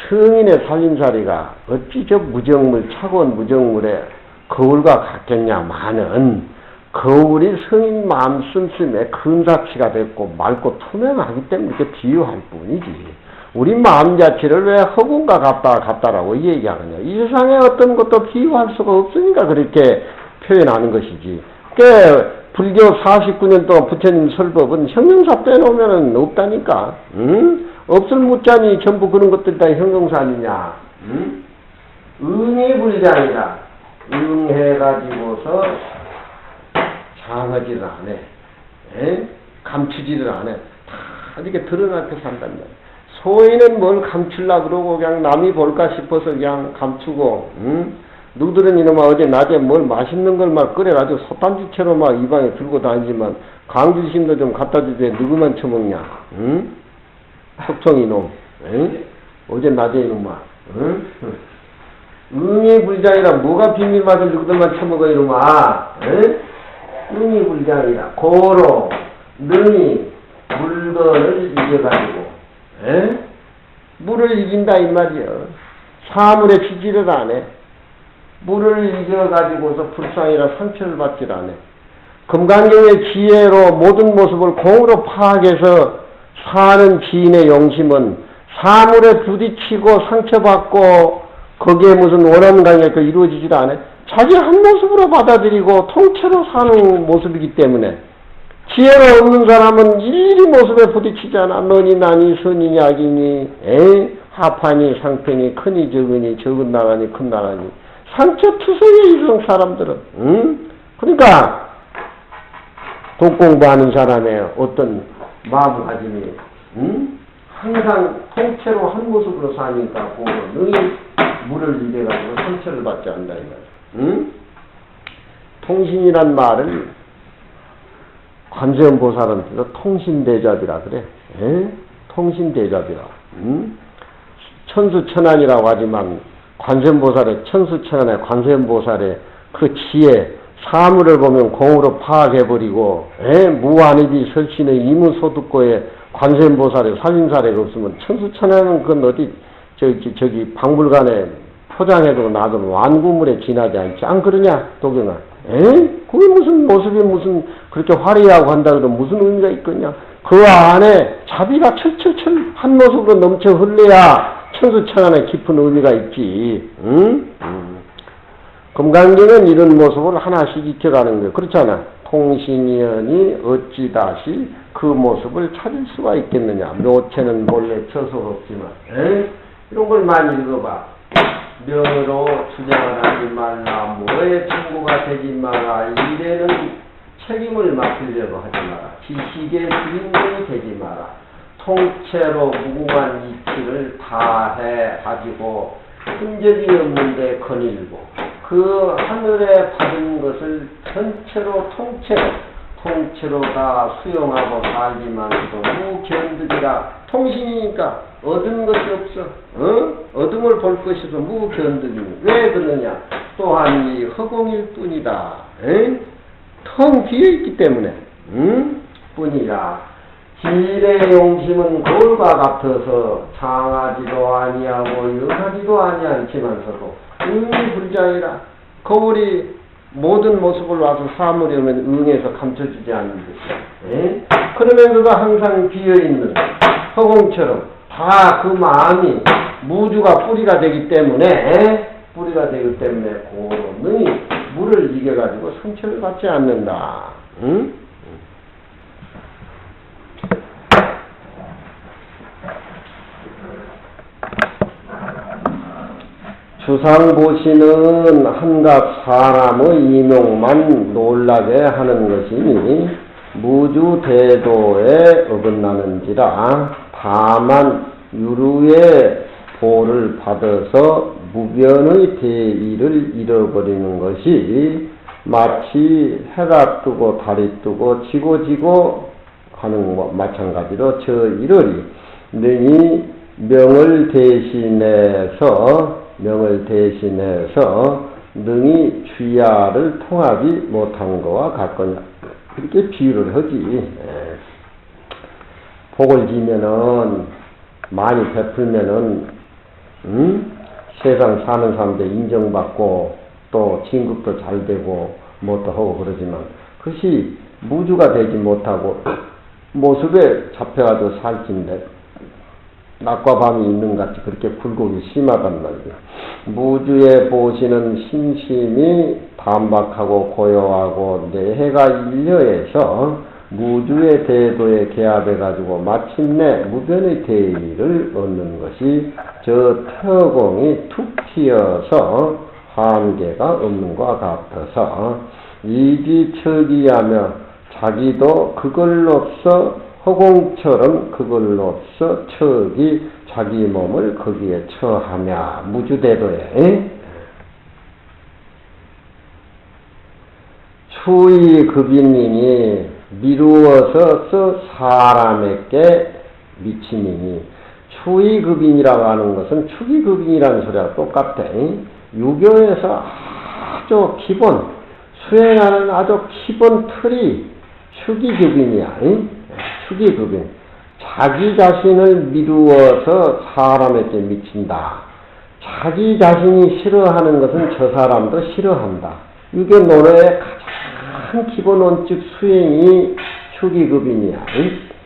성인의 살림살이가 어찌 저 무정물 차가운 무정물에 거울과 같겠냐마는 거울이 성인 마음 씀씀에 근사치가 됐고 맑고 투명하기 때문에 이렇게 비유할 뿐이지. 우리 마음 자체를 왜 허공과 같다라고 얘기하느냐. 이 세상에 어떤 것도 비유할 수가 없으니까 그렇게 표현하는 것이지. 불교 49년 동안 부처님 설법은 형용사 빼놓으면 없다니까. 응? 없을 묻자니 전부 그런 것들 다 형용사 아니냐. 응? 응해불장이라. 응해가지고서 장하지를 안 해. 에? 감추지를 안 해. 다 이렇게 드러나게 산단 말이야. 소인은 뭘 감추려고 그러고 그냥 남이 볼까 싶어서 그냥 감추고, 응? 누구들은 이놈아 어제 낮에 뭘 맛있는 걸 막 끓여가지고 솥단지처럼 막 입안에 들고 다니지만 강주심도 좀 갖다 주지 누구만 처먹냐. 응? 속성 이놈. 응? 어제 낮에 이놈아. 응? 응이 불장이라 뭐가 비밀 맛을 누구들만 처먹어 이놈아. 응? 응이 불장이라 고로 능히 물건을 이겨가지고 에? 물을 이긴다 이 말이여. 사물에 지지를 안 해. 물을 이겨가지고서 불상이라 상처를 받질 않아. 금강경의 지혜로 모든 모습을 공으로 파악해서 사는 지인의 용심은 사물에 부딪히고 상처받고 거기에 무슨 원한 강력도 이루어지질 않아. 자기 한 모습으로 받아들이고 통째로 사는 모습이기 때문에 지혜가 없는 사람은 일일이 모습에 부딪히지 않아. 너니 나니 선이니 악이니 하파니 상패니 크니 적으니 적은 나라니 큰 나라니 상처투성이 이런 사람들은. 응? 그러니까 독공부하는 사람의 어떤 마음가짐이 응? 항상 통째로 한 모습으로 사니까 능히 물을 이래가지고 상처를 받지 않는다 이 말이야. 응? 통신이란 말을 관세음보살한테도 통신대잡이라 그래. 통신대잡이라. 응? 천수천안이라고 하지만 관세음보살의 천수천안의 관세음보살의 그 지혜 사물을 보면 공으로 파악해버리고 무한이비 설신의 이무소득고에 관세음보살의 살림사례가 없으면 천수천안은 그건 어디 저기 박물관에 포장해도 놔두면 완구물에 지나지 않지. 안 그러냐 도경아? 그게 무슨 모습이 무슨 그렇게 화려하고 한다 그러면 무슨 의미가 있겠냐. 그 안에 자비가 철철철 한 모습으로 넘쳐 흘러야 천수천안에 깊은 의미가 있지. 응? 금강경은 이런 모습을 하나씩 익혀가는 거예요. 그렇잖아. 통신이여니 어찌 다시 그 모습을 찾을 수가 있겠느냐. 묘체는 몰래 쳐서 없지만 이런 걸 많이 읽어봐. 명으로 주장을 하지 말라. 뭐에 친구가 되지 마라. 일에는 책임을 맡으려고 하지 마라. 지식의 주인공이 되지 마라. 통째로 무궁한 이치를 다 해가지고 흔적이 없는데 거닐고 그 하늘에 받은 것을 전체로 통째로 다 수용하고 살지만서도 무견득이라. 통신이니까 얻은 것이 없어. 얻음을 볼 것이 없어. 무견득이니. 왜 그러냐. 또한 이 허공일 뿐이다. 텅 비어있기 때문에 뿐이라. 지일의 용심은 거울과 같아서 상하지도 아니하고 영하지도 아니하지만서도 응불장이라. 거울이 모든 모습을 와서 사물이 오면 응해서 감춰주지 않는 것이야. 그러면서도 항상 비어있는 허공처럼 다 그 마음이 무주가 뿌리가 되기 때문에 고로 물을 이겨가지고 상처를 받지 않는다. 응? 주상보시는 한갓 사람의 이명만 놀라게 하는 것이니 무주대도에 어긋나는지라. 다만 유루의 보를 받아서 무변의 대의를 잃어버리는 것이 마치 해가 뜨고 달이 뜨고 지고 하는 것과 마찬가지로 저 이르리 능히 명을 대신해서 능히 취야를 통하지 못한 것과 같거냐. 그렇게 비유를 하지. 복을 지면은 많이 베풀면은 세상 사는 사람들 인정받고 또 진급도 잘 되고 뭣도 하고 그러지만 그것이 무주가 되지 못하고 모습에 잡혀가지고 살진데 낮과 밤이 있는 같이 그렇게 굴곡이 심하단 말이에요. 무주의 보시는 심심이 단박하고 고요하고 내해가 일려해서 무주의 대도에 개합해가지고 마침내 무변의 대의를 얻는 것이 저 태공이 툭 튀어서 한계가 없는 것 같아서 이기처기하며 자기도 그걸로써 허공처럼 그걸로써 척이 자기 몸을 거기에 처하며 무주대도에 추위급인님이 미루어서 사람에게 미치니니 추위급인이라고 하는 것은 추기급인이라는 소리와 똑같아. 유교에서 아주 기본 수행하는 아주 기본 틀이 추기급인이야. 추기급인. 자기 자신을 미루어서 사람에게 미친다. 자기 자신이 싫어하는 것은 저 사람도 싫어한다. 유교 논어의 가장 기본 원칙 수행이 추기급인이야.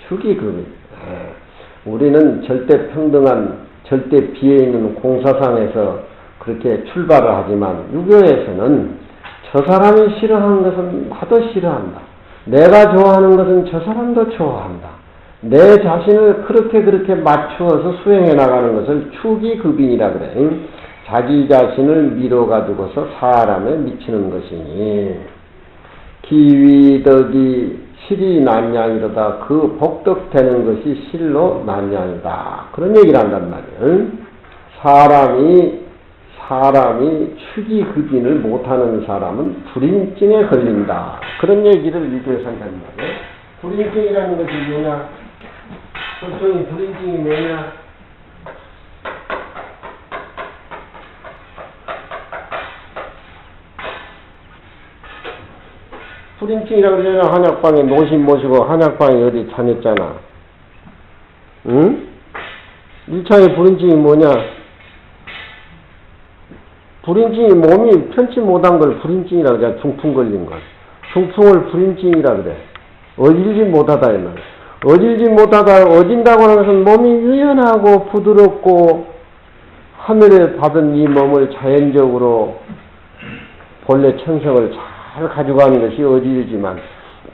추기급인. 우리는 절대 평등한, 절대 비해 있는 공사상에서 그렇게 출발을 하지만 유교에서는 저 사람이 싫어하는 것은 나도 싫어한다. 내가 좋아하는 것은 저 사람도 좋아한다. 내 자신을 그렇게 맞추어서 수행해 나가는 것을 추기급인이라 그래. 자기 자신을 미뤄가지고서 사람에 미치는 것이니 기위덕이 실이 난양이로다. 그 복덕되는 것이 실로 난양이다. 그런 얘기를 한단 말이에요. 사람이 추기급인을 못하는 사람은 불인증에 걸린다. 그런 얘기를 유교에서 한단 말이에요. 불인증이라는 것이 뭐냐? 보통 불인증이 뭐냐? 불인증이라고 그러잖아. 한약방에 노신 모시고 한약방에 어디 다녔잖아. 응? 1차의 불인증이 뭐냐? 불인증이 몸이 편치 못한 걸 불인증이라고 그래. 중풍 걸린 걸. 중풍을 불인증이라고 그래. 어질지 못하다 이 말. 어질지 못하다, 어진다고 하는 것은 몸이 유연하고 부드럽고 하늘에 받은 이 몸을 자연적으로 본래 천성을 잘 가져가는 것이 어질지만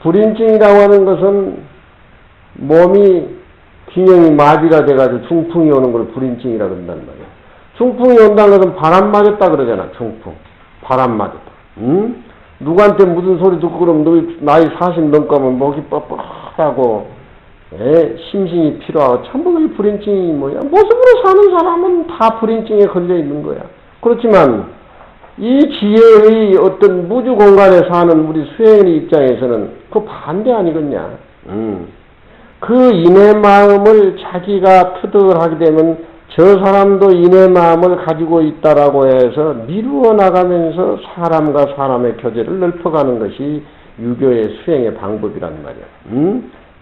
불인증이라고 하는 것은 몸이 균형이 마비가 돼가지고 중풍이 오는 걸 불인증이라고 한단 말이야. 중풍이 온다는 것은 바람 맞았다 그러잖아. 중풍. 바람 맞았다. 응? 누구한테 무슨 소리 듣고 그러면 너 나이 40 넘고 하면 목이 뻣뻣하고 심신이 필요하고 전부 그 불인증이 뭐야. 모습으로 사는 사람은 다 불인증에 걸려 있는 거야. 그렇지만 이 지혜의 어떤 무주 공간에 사는 우리 수행인의 입장에서는 그 반대 아니겠냐. 그 인의 마음을 자기가 터득을 하게 되면 저 사람도 인의 마음을 가지고 있다라고 해서 미루어 나가면서 사람과 사람의 교제를 넓혀가는 것이 유교의 수행의 방법이란 말이야.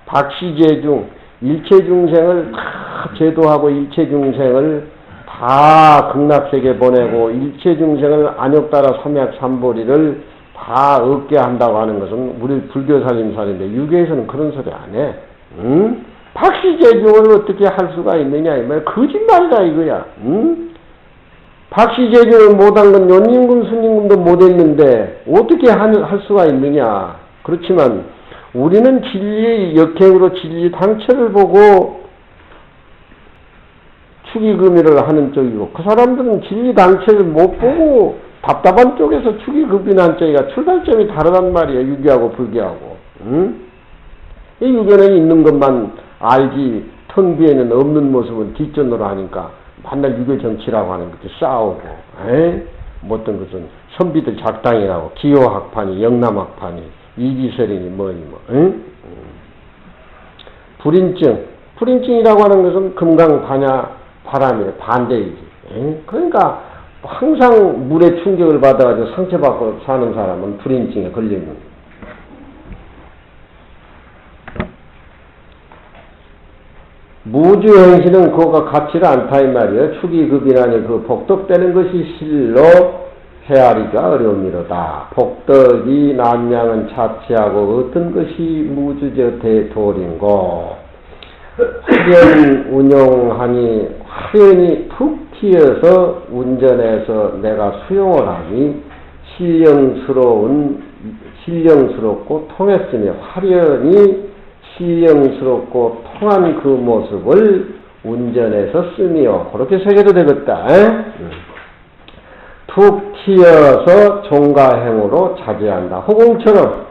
박시제중, 일체중생을 다 제도하고 일체중생을 다 극락세계 보내고 일체중생을 안욕따라 삼약삼보리를 다 얻게 한다고 하는 것은 우리 불교 살림살인데 유교에서는 그런 소리 안 해. 박시제중을 어떻게 할 수가 있느냐 이 말 거짓말이다 이거야. 박시제중을 못한 건 연임금 순임금도 못했는데 어떻게 할 수가 있느냐. 그렇지만 우리는 진리의 역행으로 진리 당체를 보고 추기금이를 하는 쪽이고 그 사람들은 진리 당체를 못 보고 답답한 쪽에서 추기금이라는 쪽이가 출발점이 다르단 말이야. 유교하고 불교하고. 이 유교는 있는 것만 알지 텅 비에는 없는 모습은 뒷전으로 하니까 맨날 유교 정치라고 하는 것도 싸우고 뭐 어떤 것은 선비들 작당이라고 기호학판이 영남학판이 이기설이니 뭐니 뭐 불인증이라고 하는 것은 금강반야 바람의 반대이지. 그러니까 항상 물에 충격을 받아가지고 상처받고 사는 사람은 불인증에 걸리는 거예요. 무주행시는 그거가 같지가 않다 이 말이에요. 추기급이라니 그 복덕되는 것이 실로 헤아리기가 어려움이로다. 복덕이 남양은 차치하고 어떤 것이 무주저 대도린고 실현 운용하니 화연이 툭 튀어서 운전해서 내가 수용을 하니 신령스럽고 통했으니 화련히 신령스럽고 통한 그 모습을 운전해서 쓰며 그렇게 새겨도 되겠다. 툭 튀어서 종가행으로 차지한다. 호공처럼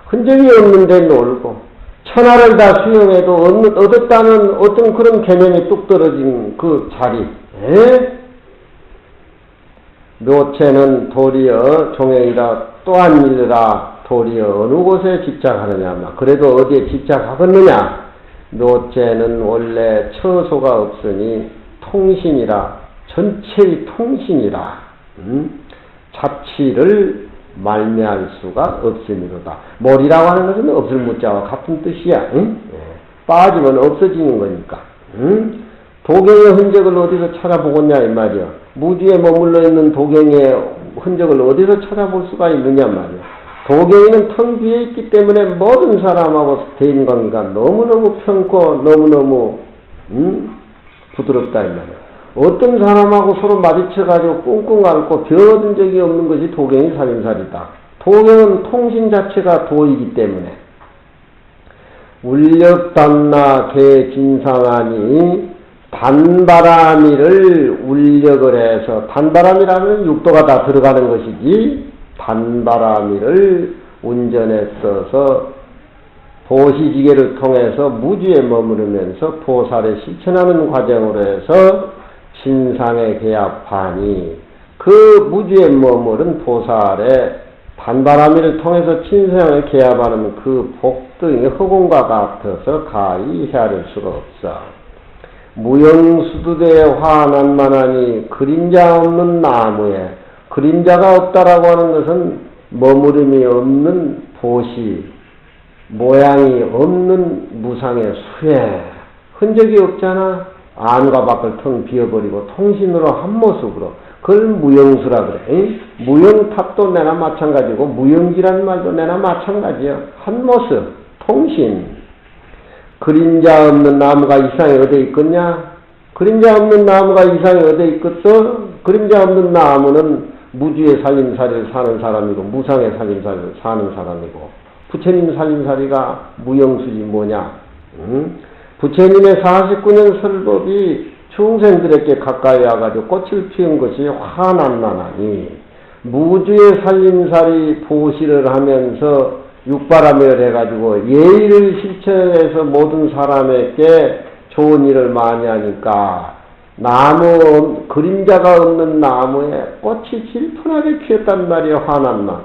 흔적이 없는데 놀고 천하를 다 수용해도 얻었다는 어떤 그런 개념이 뚝 떨어진 그 자리. 묘체는 도리어 종행이라 또한 일이라 도리어 어느 곳에 집착하느냐. 그래도 어디에 집착하겠느냐. 묘체는 원래 처소가 없으니 통신이라 전체의 통신이라 자치를 말미할 수가 없으니로다. 몰이라고 하는 것은 없을 무자와 같은 뜻이야. 빠지면 없어지는 거니까. 도경의 흔적을 어디서 찾아보겠냐 이 말이야. 무주에 머물러 있는 도경의 흔적을 어디서 찾아볼 수가 있느냐 말이야. 도경이는 텅 비어 있기 때문에 모든 사람하고 대인관계가 너무너무 편고 너무너무 부드럽다 이 말이야. 어떤 사람하고 서로 마주쳐가지고 꽁꽁 앓고 벼든 적이 없는 것이 도경이 살림살이다. 도경은 통신 자체가 도이기 때문에 울력단나 개진상하니 단바람이를 울력을 해서 단바람이라면 육도가 다 들어가는 것이지 단바람이를 운전에 써서 보시지계를 통해서 무주에 머무르면서 보살에 실천하는 과정으로 해서 신상에 개합하니 그 무주에 머무른 보살의 단바람이를 통해서 신상에 개합하는 그 복등의 허공과 같아서 가히 헤아릴 수가 없어. 무영수두대 화난만하니 그림자 없는 나무에 그림자가 없다라고 하는 것은 머무름이 없는 보시 모양이 없는 무상의 수에 흔적이 없잖아. 안과 밖을 텅 비어버리고 통신으로 한 모습으로 그걸 무영수라 그래. 무영탑도 내나 마찬가지고 무영지라는 말도 내나 마찬가지야. 한 모습 통신. 그림자 없는 나무가 이상에 어디 있겠냐? 그림자 없는 나무가 이상에 어디 있겠어? 그림자 없는 나무는 무주의 살림살이를 사는 사람이고 무상의 살림살이를 사는 사람이고 부처님 살림살이가 무영수지 뭐냐? 부처님의 49년 설법이 중생들에게 가까이 와가지고 꽃을 피운 것이 화난만하니 무주의 살림살이 보시를 하면서 육바람을 해가지고 예의를 실천해서 모든 사람에게 좋은 일을 많이 하니까 나무 그림자가 없는 나무에 꽃이 질펀하게 피었단 말이에요. 화난만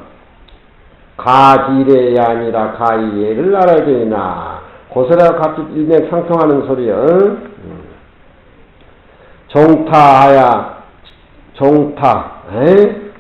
가지례이 아니라 가이예를 알아야 되나 고스라 같이 일맥상통하는 소리요. 종타하야 종타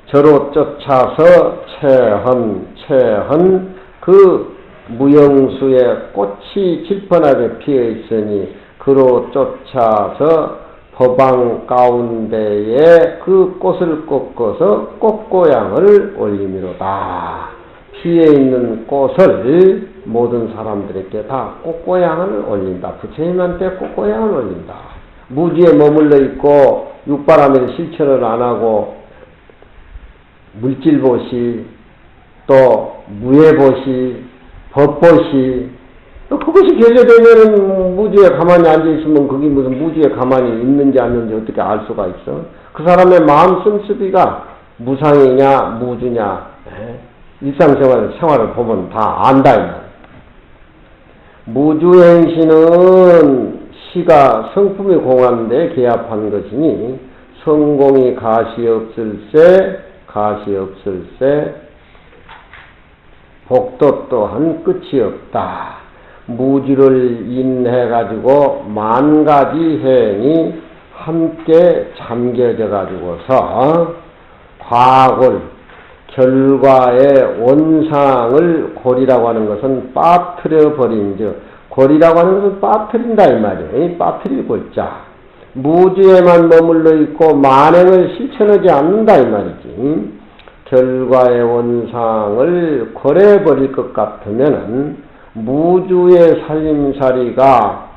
저로 쫓아서 채헌 그 무영수에 꽃이 질펀하게 피어 있으니 그로 쫓아서 법왕 가운데에 그 꽃을 꺾어서 꽃고향을 올리미로다. 피어 있는 꽃을 모든 사람들에게 다 꽃고향을 올린다. 부처님한테 꽃고향을 올린다. 무지에 머물러 있고 육바람에 실천을 안 하고 물질보시 또 무예보시 법보시 또 그것이 결여되면 무지에 가만히 앉아있으면 그게 무슨 무지에 가만히 있는지 않는지 어떻게 알 수가 있어? 그 사람의 마음 씀씀이가 무상이냐 무주냐 일상생활을 보면 다 안다. 무주행시는 시가 성품이 공한데 개합한 것이니 성공이 가시 없을세 복도 또한 끝이 없다. 무주를 인해가지고 만가지 행이 함께 잠겨져 가지고서 과골 결과의 원상을 골이라고 하는 것은 빠뜨려 버린 즉 골이라고 하는 것은 빠뜨린다 이 말이에요. 빠뜨릴 골자. 무주에만 머물러 있고 만행을 실천하지 않는다 이 말이지. 결과의 원상을 골해버릴 것 같으면은 무주의 살림살이가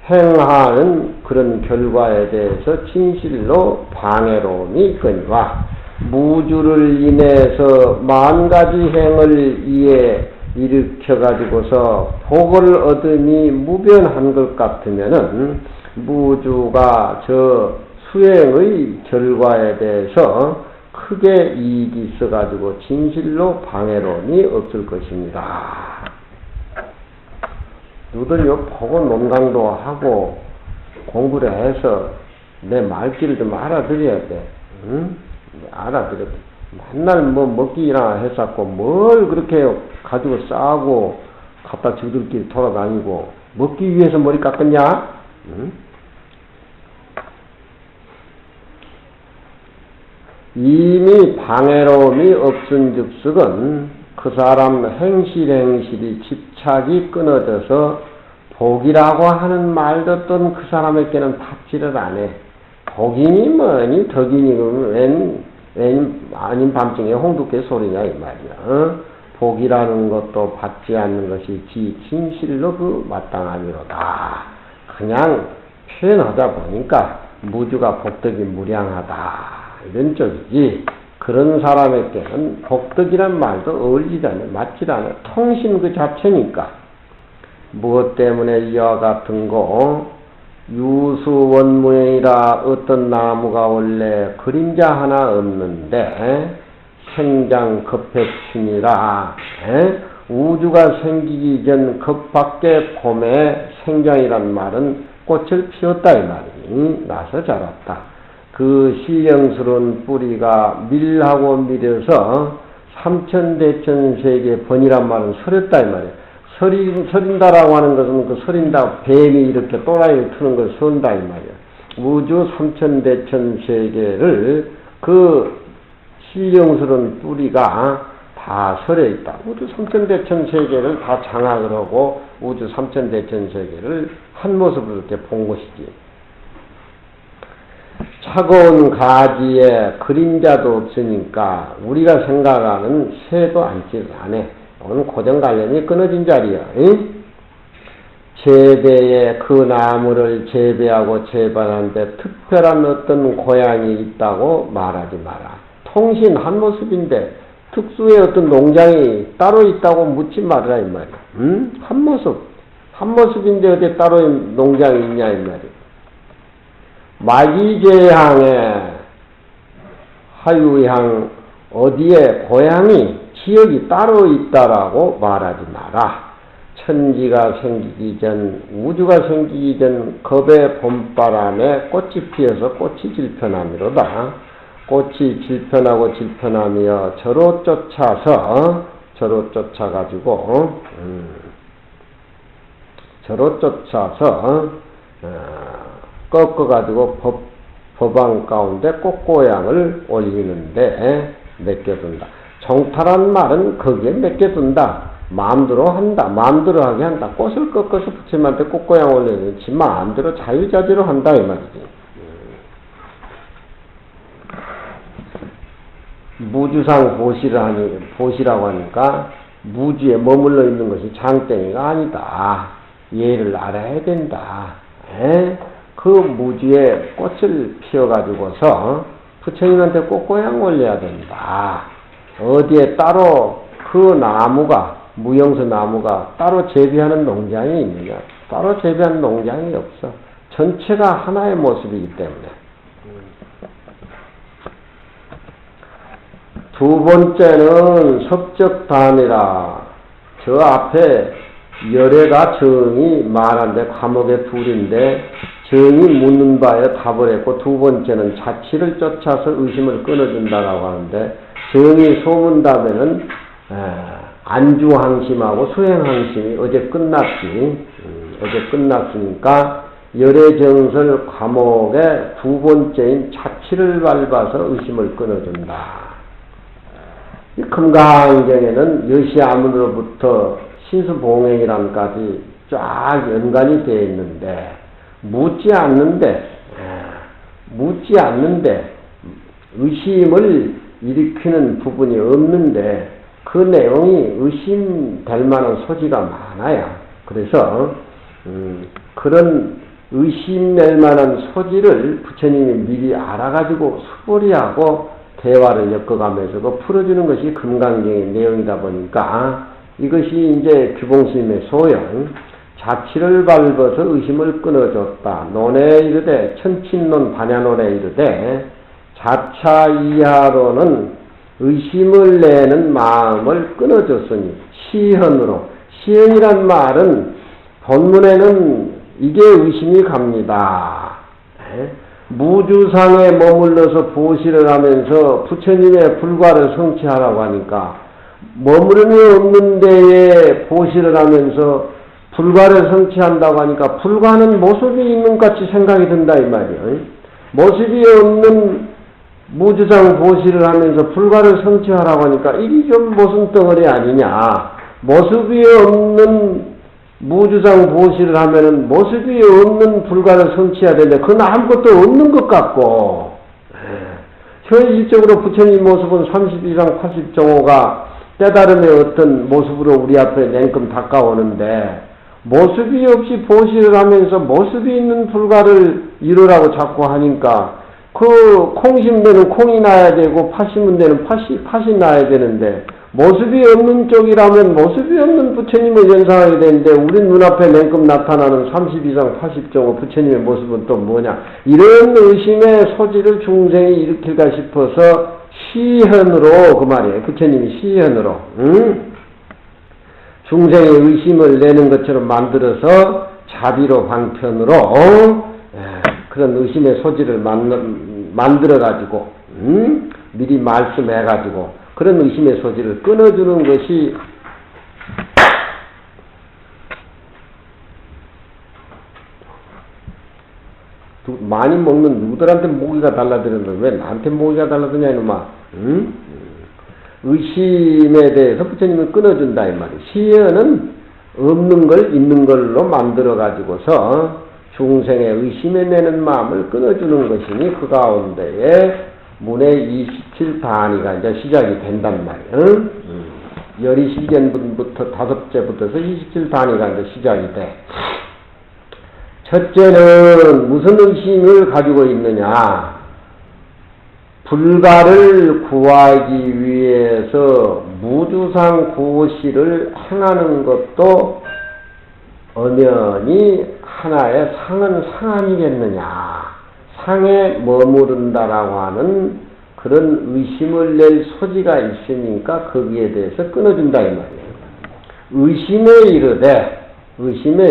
행하는 그런 결과에 대해서 진실로 방해로움이 있거니와 무주를 인해서 만가지 행을 일으켜 가지고서 복을 얻으니 무변한 것 같으면은 무주가 저 수행의 결과에 대해서 크게 이익이 있어 가지고 진실로 방해로움이 없을 것입니다. 너들 요 보고 논강도 하고 공부를 해서 내 말귀를 좀 알아들여야 돼. 응? 알아들여. 맨날 뭐 먹기나 했었고 뭘 그렇게 가지고 싸고 갖다 저들끼리 돌아다니고 먹기 위해서 머리 깎았냐? 응? 이미 방해로움이 없은즉석은 그 사람 행실이 집착이 끊어져서 복이라고 하는 말도 또 그 사람에게는 받지를 안 해. 복이니 뭐니 덕이니 그러면 웬 아닌 밤중에 홍두깨 소리냐 이 말이야. 복이라는 것도 받지 않는 것이 진실로 그 마땅하니로다. 그냥 표현하다 보니까 무주가 복덕이 무량하다 이런 쪽이지. 그런 사람에게는 복덕이란 말도 어울리지 않아, 맞지 않아. 통신 그 자체니까. 무엇 때문에 이와 같은 거, 유수원무행이라 어떤 나무가 원래 그림자 하나 없는데, 생장급해춘이라, 우주가 생기기 전 급밖에 봄에 생장이란 말은 꽃을 피웠다 이 말이니, 나서 자랐다. 그 신령스러운 뿌리가 밀하고 밀어서 삼천대천세계 번이란 말은 서렸다 이 말이야. 서린다라고 하는 것은 그 서린다 뱀이 이렇게 또라이를 트는 걸 선다 이 말이야. 우주 삼천대천세계를 그 신령스러운 뿌리가 다 서려 있다. 우주 삼천대천세계를 다 장악을 하고 우주 삼천대천세계를 한 모습으로 이렇게 본 것이지. 차가운 가지에 그림자도 없으니까 우리가 생각하는 새도 앉지 않아. 오늘 고정 관련이 끊어진 자리야. 응? 재배에 그 나무를 재배하고 재반하는데 특별한 어떤 고향이 있다고 말하지 마라. 통신 한 모습인데 특수의 어떤 농장이 따로 있다고 묻지 말아라 이 말이야. 응? 한 모습인데 어디 따로 농장이 있냐 이 말이야. 마기제향에 하유향 어디에 고향이 지역이 따로 있다라고 말하지 마라. 천지가 생기기 전 우주가 생기기 전 겁의 봄바람에 꽃이 피어서 꽃이 질편함이로다. 꽃이 질편하고 질편하며 저로 쫓아가지고 꺾어가지고 법왕 가운데 꽃고향을 올리는데 맡겨둔다. 정타란 말은 거기에 맡겨둔다. 마음대로 한다. 마음대로 하게 한다. 꽃을 꺾어서 부처님한테 꽃고향 올리는 지 마음대로 자유자재로 한다 이 말이지. 무주상 보시라고 하니까 무주에 머물러 있는 것이 장땡이가 아니다. 예를 알아야 된다. 그 무주에 꽃을 피워가지고서 부처님한테 꽃고향 올려야 된다. 어디에 따로 그 나무가, 무용수 나무가 따로 재배하는 농장이 있느냐? 따로 재배하는 농장이 없어. 전체가 하나의 모습이기 때문에. 두 번째는 석적담이라. 저 앞에 열애가 정이 말한데 과목의 둘인데 정이 묻는 바에 답을 했고 두 번째는 자치를 쫓아서 의심을 끊어준다라고 하는데 정이 소문답에는 안주항심하고 수행항심이 어제 끝났지. 어제 끝났으니까 열애정설 과목의 두 번째인 자치를 밟아서 의심을 끊어준다. 이 금강경에는 여시아문으로부터 신수봉행이란까지 쫙 연관이 되어 있는데 묻지 않는데 의심을 일으키는 부분이 없는데 그 내용이 의심될 만한 소지가 많아요. 그래서 그런 의심될 만한 소지를 부처님이 미리 알아가지고 수보리하고 대화를 엮어가면서 풀어주는 것이 금강경의 내용이다 보니까 이것이 이제 규봉스님의 소형, 자치를 밟아서 의심을 끊어줬다. 논에 이르되 천친론 반야론에 이르되 자차 이하로는 의심을 내는 마음을 끊어줬으니 시현으로, 시현이란 말은 본문에는 이게 의심이 갑니다. 무주상에 머물러서 보시를 하면서 부처님의 불과를 성취하라고 하니까 머무름이 없는 데에 보시를 하면서 불과를 성취한다고 하니까 불과는 모습이 있는 것 같이 생각이 든다 이 말이에요. 모습이 없는 무주상 보시를 하면서 불과를 성취하라고 하니까 이리 좀 모순 덩어리 아니냐. 모습이 없는 무주상 보시를 하면은 모습이 없는 불과를 성취해야 되는데 그건 아무것도 없는 것 같고, 현실적으로 부처님 모습은 32상 80정호가 깨달음의 어떤 모습으로 우리 앞에 냉큼 다가오는데 모습이 없이 보시를 하면서 모습이 있는 불과를 이루라고 자꾸 하니까 그 콩 심은 데는 콩이 나야 되고 팥 심은 데는 팥이 나야 되는데 모습이 없는 쪽이라면 모습이 없는 부처님을 연상하게 되는데 우리 눈앞에 냉큼 나타나는 32상 80정호 부처님의 모습은 또 뭐냐. 이런 의심의 소지를 중생이 일으킬까 싶어서 시현으로, 그 말이에요. 부처님이 시현으로 중생의 의심을 내는 것처럼 만들어서 자비로 방편으로 그런 의심의 소지를 만들어가지고 미리 말씀해가지고 그런 의심의 소지를 끊어주는 것이 많이 먹는 누구들한테 모기가 달라드는데 왜 나한테 모기가 달라드냐 이놈아. 의심에 대해서 부처님은 끊어준다 이 말이에요. 시연은 없는 걸 있는 걸로 만들어 가지고서 중생의 의심에 내는 마음을 끊어주는 것이니 그 가운데에 문의 27단위가 이제 시작이 된단 말이에요. 열이실견분부터 5제부터서 27단위가 이제 시작이 돼. 첫째는 무슨 의심을 가지고 있느냐. 불가를 구하기 위해서 무주상 고시를 행하는 것도 엄연히 하나의 상은 상 아니겠느냐. 상에 머무른다라고 하는 그런 의심을 낼 소지가 있으니까 거기에 대해서 끊어준다 이 말이에요. 의심에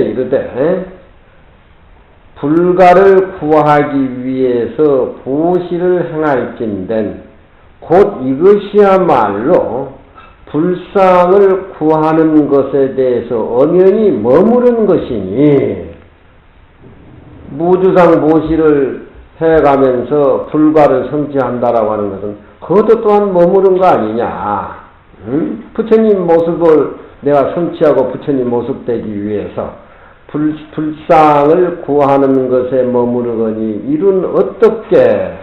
이르되 불가를 구하기 위해서 보시를 행할진된 곧 이것이야말로 불상을 구하는 것에 대해서 엄연히 머무른 것이니 무주상 보시를 해가면서 불가를 성취한다라고 하는 것은 그것도 또한 머무른 거 아니냐. 부처님 모습을 내가 성취하고 부처님 모습 되기 위해서 불상을 구하는 것에 머무르거니 이는 어떻게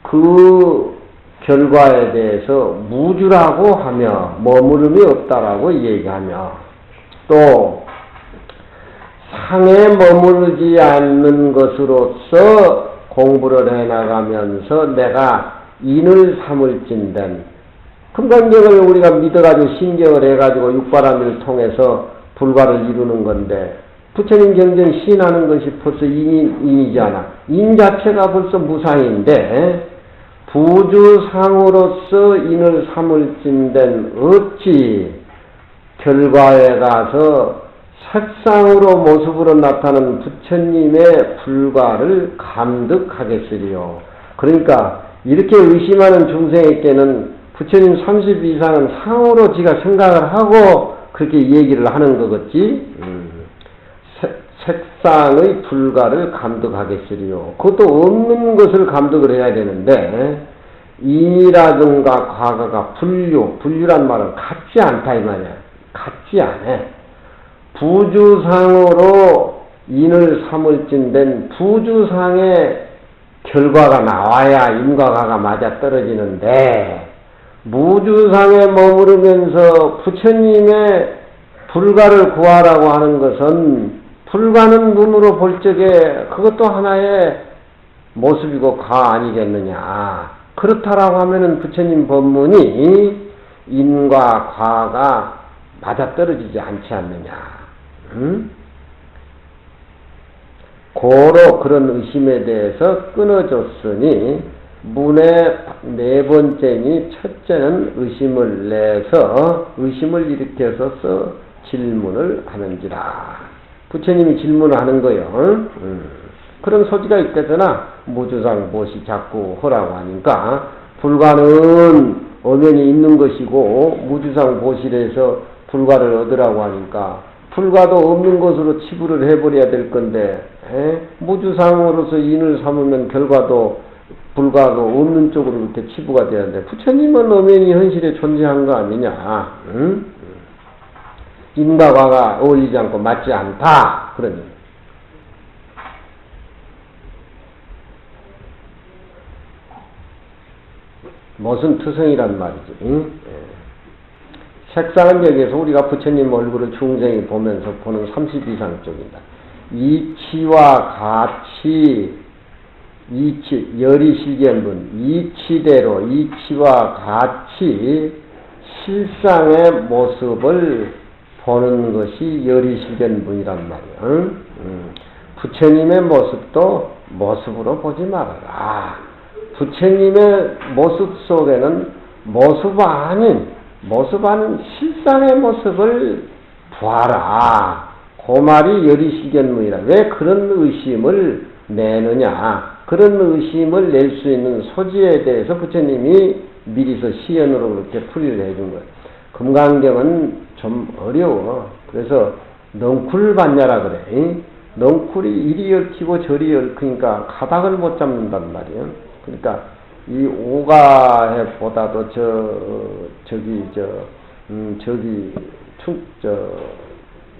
그 결과에 대해서 무주라고 하며 머무름이 없다라고 얘기하며 또 상에 머무르지 않는 것으로서 공부를 해나가면서 내가 인을 삼을진된 금강경을 우리가 믿어가지고 신경을 해가지고 육바라밀을 통해서 불과를 이루는 건데 부처님 경전 시인하는 것이 벌써 인이잖아. 인 자체가 벌써 무상인데 부주상으로서 인을 삼을진된 어찌 결과에 가서 색상으로 모습으로 나타나는 부처님의 불과를 감득하겠으리요. 그러니까 이렇게 의심하는 중생에게는 부처님 32상은 상으로 지가 생각을 하고 그렇게 얘기를 하는 거겠지. 색상의 불가를 감득하겠으리요. 그것도 없는 것을 감득을 해야 되는데 인이라든가 과거가 분류란 말은 같지 않다 이 말이야. 같지 않아. 부주상으로 인을 삼을진된 부주상의 결과가 나와야 인과가 맞아 떨어지는데 무주상에 머무르면서 부처님의 불가를 구하라고 하는 것은 불가는 눈으로 볼 적에 그것도 하나의 모습이고 가 아니겠느냐. 그렇다라고 하면은 부처님 법문이 인과 과가 맞아떨어지지 않지 않느냐. 고로 그런 의심에 대해서 끊어줬으니 문의 네 번째니 첫째는 의심을 내서 의심을 일으켜서 질문을 하는지라. 부처님이 질문을 하는 거요. 그런 소지가 있다잖아. 무주상 무엇이 자꾸 허라고 하니까 불가는 엄연히 있는 것이고 무주상 보실에서 불가를 얻으라고 하니까 불가도 없는 것으로 치부를 해버려야 될 건데 무주상으로서 인을 삼으면 결과도 불가도 없는 쪽으로 이렇게 치부가 되는데 부처님은 엄연히 현실에 존재한 거 아니냐. 인과 과가 어울리지 않고 맞지 않다. 그러니 무슨 투성이란 말이지. 색상은 여기에서 우리가 부처님 얼굴을 중생이 보면서 보는 32상 쪽이다. 이치와 가치, 이치, 열이실견분, 이치대로, 이치와 같이 실상의 모습을 보는 것이 열이실견분이란 말이야. 부처님의 모습도 모습으로 보지 말아라. 부처님의 모습 속에는 모습 아닌 실상의 모습을 보아라. 그 말이 열이실견문이라. 왜 그런 의심을 내느냐. 그런 의심을 낼 수 있는 소지에 대해서 부처님이 미리서 시연으로 그렇게 풀이를 해준 거예요. 금강경은 좀 어려워. 그래서 넝쿨반야라 그래. 넝쿨이 이리 얽히고 저리 얽히니까 가닥을 못 잡는단 말이에요. 그러니까 이 오가해보다도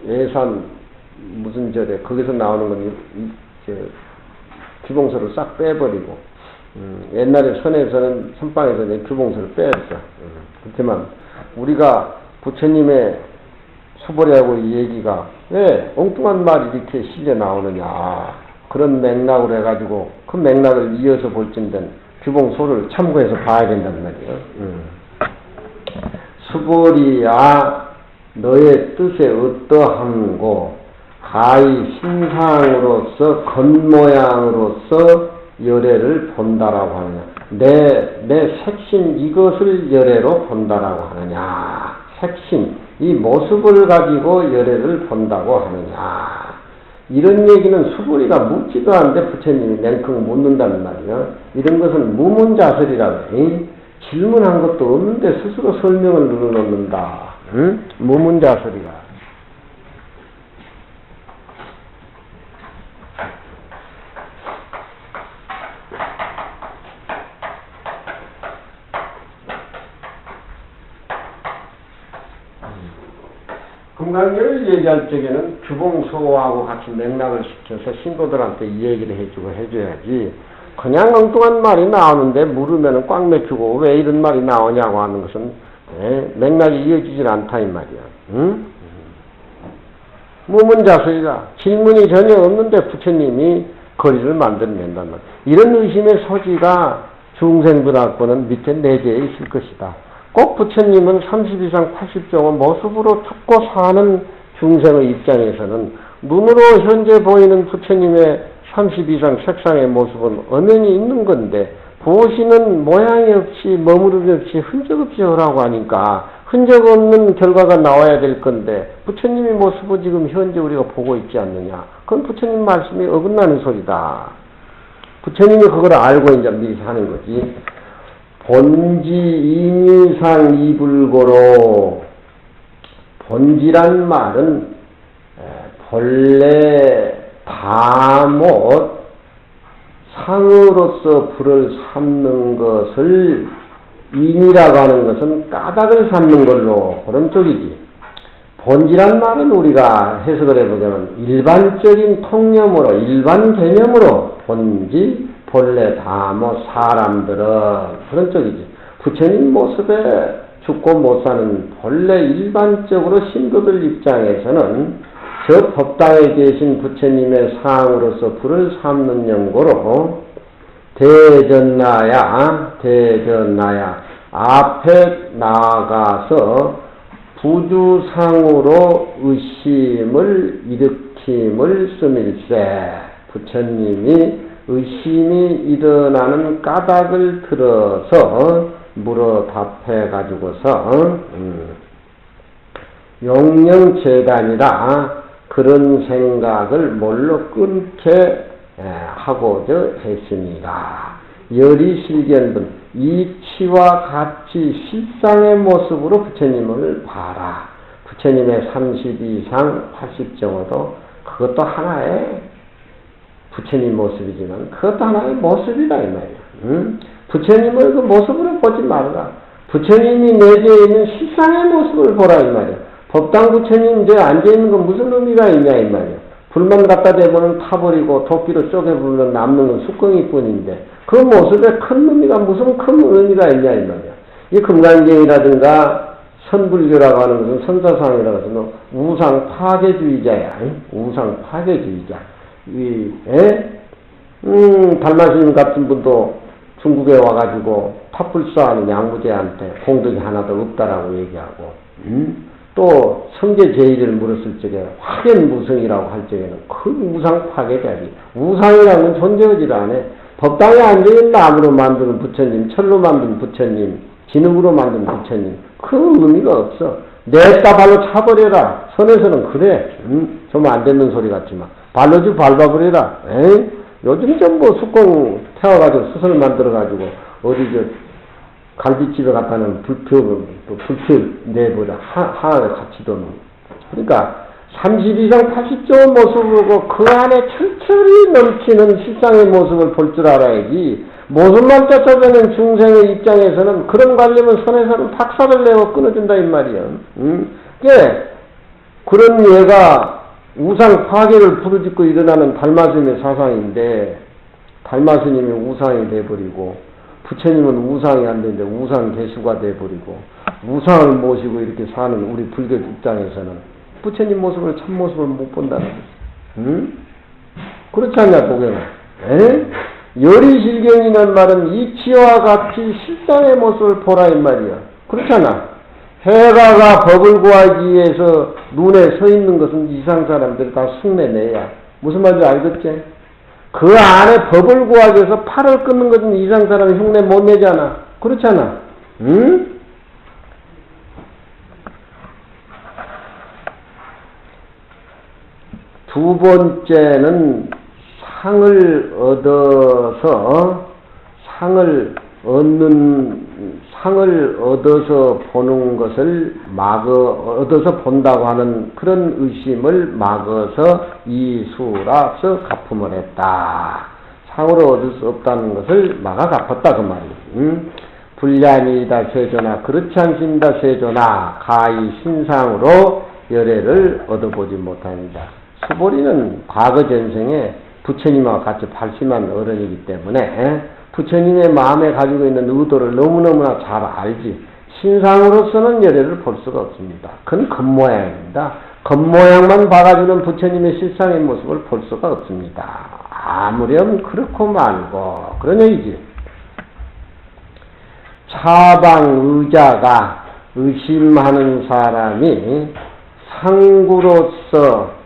예산 무슨 절에 거기서 나오는 건 규봉서를 싹 빼버리고 옛날에 선방에서는 규봉서를 뺐어. 그렇지만 우리가 부처님의 수보리하고 이 얘기가 왜 엉뚱한 말이 이렇게 실려 나오느냐 그런 맥락으로 해가지고 그 맥락을 이어서 볼진된 규봉소를 참고해서 봐야 된단 말이에요. 수보리야 너의 뜻에 어떠한고 가히 신상으로서 겉모양으로서 열애를 본다라고 하느냐. 내 색신 이것을 열애로 본다라고 하느냐. 색신 이 모습을 가지고 열애를 본다고 하느냐. 이런 얘기는 수보리가 묻지도 않는데 부처님이 냉큼 묻는다는 말이야. 이런 것은 무문자설이라고 해. 질문한 것도 없는데 스스로 설명을 눌러놓는다. 응? 무문자설이라. 금강경을 얘기할 적에는 규봉소하고 같이 맥락을 시켜서 신도들한테 이 얘기를 해주고 해줘야지. 그냥 엉뚱한 말이 나오는데 물으면 꽉 맥히고 왜 이런 말이 나오냐고 하는 것은 맥락이 이어지질 않다 이 말이야. 응? 무문자설이다. 질문이 전혀 없는데 부처님이 거리를 만들어낸단 말이야. 이런 의심의 소지가 중생들하고는 밑에 내재해 있을 것이다. 꼭 부처님은 32상 80종을 모습으로 찾고 사는 중생의 입장에서는 눈으로 현재 보이는 부처님의 32상 색상의 모습은 엄연히 있는 건데 보시는 모양이 없이 머무름이 없이 흔적 없이 하라고 하니까 흔적 없는 결과가 나와야 될 건데 부처님의 모습을 지금 현재 우리가 보고 있지 않느냐. 그건 부처님 말씀이 어긋나는 소리다. 부처님이 그걸 알고 이제 미리 하는 거지. 본지 인유상 이불고로 본지란 말은 본래 다못 상으로서 불을 삼는 것을 인이라고 하는 것은 까닭을 삼는 걸로 그런 쪽이지. 본지란 말은 우리가 해석을 해보자면 일반적인 통념으로 일반 개념으로 본지 본래 다뭐 사람들은 그런 쪽이지. 부처님 모습에 죽고 못 사는 본래 일반적으로 신도들 입장에서는 저 법당에 계신 부처님의 상으로서 불을 삼는 연고로 대전나야 앞에 나가서 부주상으로 의심을 일으킴을 쓰밀세. 부처님이 의심이 일어나는 까닭을 들어서 물어 답해가지고서 용령재단이라 그런 생각을 뭘로 끊게 하고자 했습니다. 열이실견분 이치와 같이 실상의 모습으로 부처님을 봐라. 부처님의 32상 80정어도 그것도 하나의 부처님 모습이지만 그것도 하나의 모습이다 이 말이야. 부처님을 그 모습으로 보지 말아라. 부처님이 내재해 있는 실상의 모습을 보라 이 말이야. 법당 부처님 이제 앉아있는 건 무슨 의미가 있냐 이 말이야. 불만 갖다 대보면 타버리고 도끼로 쪼개불면 남는 건 숯궁이 뿐인데 그 모습에 큰 의미가 무슨 큰 의미가 있냐 이 말이야. 이 금강경이라든가 선불교라고 하는 것은 선사상이라고 해서 우상 파괴주의자야. 우상 파괴주의자. 달마스님 같은 분도 중국에 와가지고 탑불사하는 양구제한테 공덕이 하나도 없다라고 얘기하고, 또 성제 제의를 물었을 적에 확연무성이라고 할 적에는 큰 우상 파괴자지. 우상이라는 건 존재하지를 않아. 법당에 앉아있는 나무로 만드는 부처님, 철로 만든 부처님, 진흙으로 만든 부처님, 그 의미가 없어. 냈다 발로 차버려라. 선에서는 그래. 좀 안 듣는 소리 같지만 발로 좀 밟아버려라. 요즘 전부 숯공 태워가지고 수설 만들어가지고 어디 저 갈비집에 갖다는 불표 내버려 하나에 같이 도는. 그러니까 32상 80조 모습으로 그 안에 철철이 넘치는 실상의 모습을 볼 줄 알아야지. 모습만 쫓아가는 중생의 입장에서는 그런 관념은 선에서는 박살을 내고 끊어준다 이 말이야. 그런 얘가 우상 파괴를 부르짖고 일어나는 달마스님의 사상인데, 달마스님이 우상이 돼버리고 부처님은 우상이 안 되는데 우상 개수가 돼버리고 우상을 모시고 이렇게 사는 우리 불교 입장에서는 부처님 모습을 참 모습을 못 본다는 거지. 그렇지 않냐 도경아? 열이실경이라는 말은 이치와 같이 실상의 모습을 보라 이 말이야. 그렇잖아. 해가가 법을 구하기 위해서 눈에 서 있는 것은 이상 사람들 다 흉내내야. 무슨 말인지 알겠지? 그 안에 법을 구하기 위해서 팔을 끊는 것은 이상 사람이 흉내 못 내잖아. 그렇잖아. 두 번째는 상을 얻어서 보는 것을 얻어서 본다고 하는 그런 의심을 막어서 이수라서 가품을 했다. 상을 얻을 수 없다는 것을 막아 갚았다 그 말이에요. 불량이다 세조나 그렇지 않습니다 세조나 가히 신상으로 열애를 얻어보지 못합니다. 수보리는 과거 전생에 부처님과 같이 발심한 어른이기 때문에 부처님의 마음에 가지고 있는 의도를 너무너무나 잘 알지. 신상으로서는 열애를 볼 수가 없습니다. 그건 겉모양입니다. 겉모양만 봐가지고는 부처님의 실상의 모습을 볼 수가 없습니다. 아무렴 그렇고 말고 그런 얘기지. 차방 의자가 의심하는 사람이 상구로서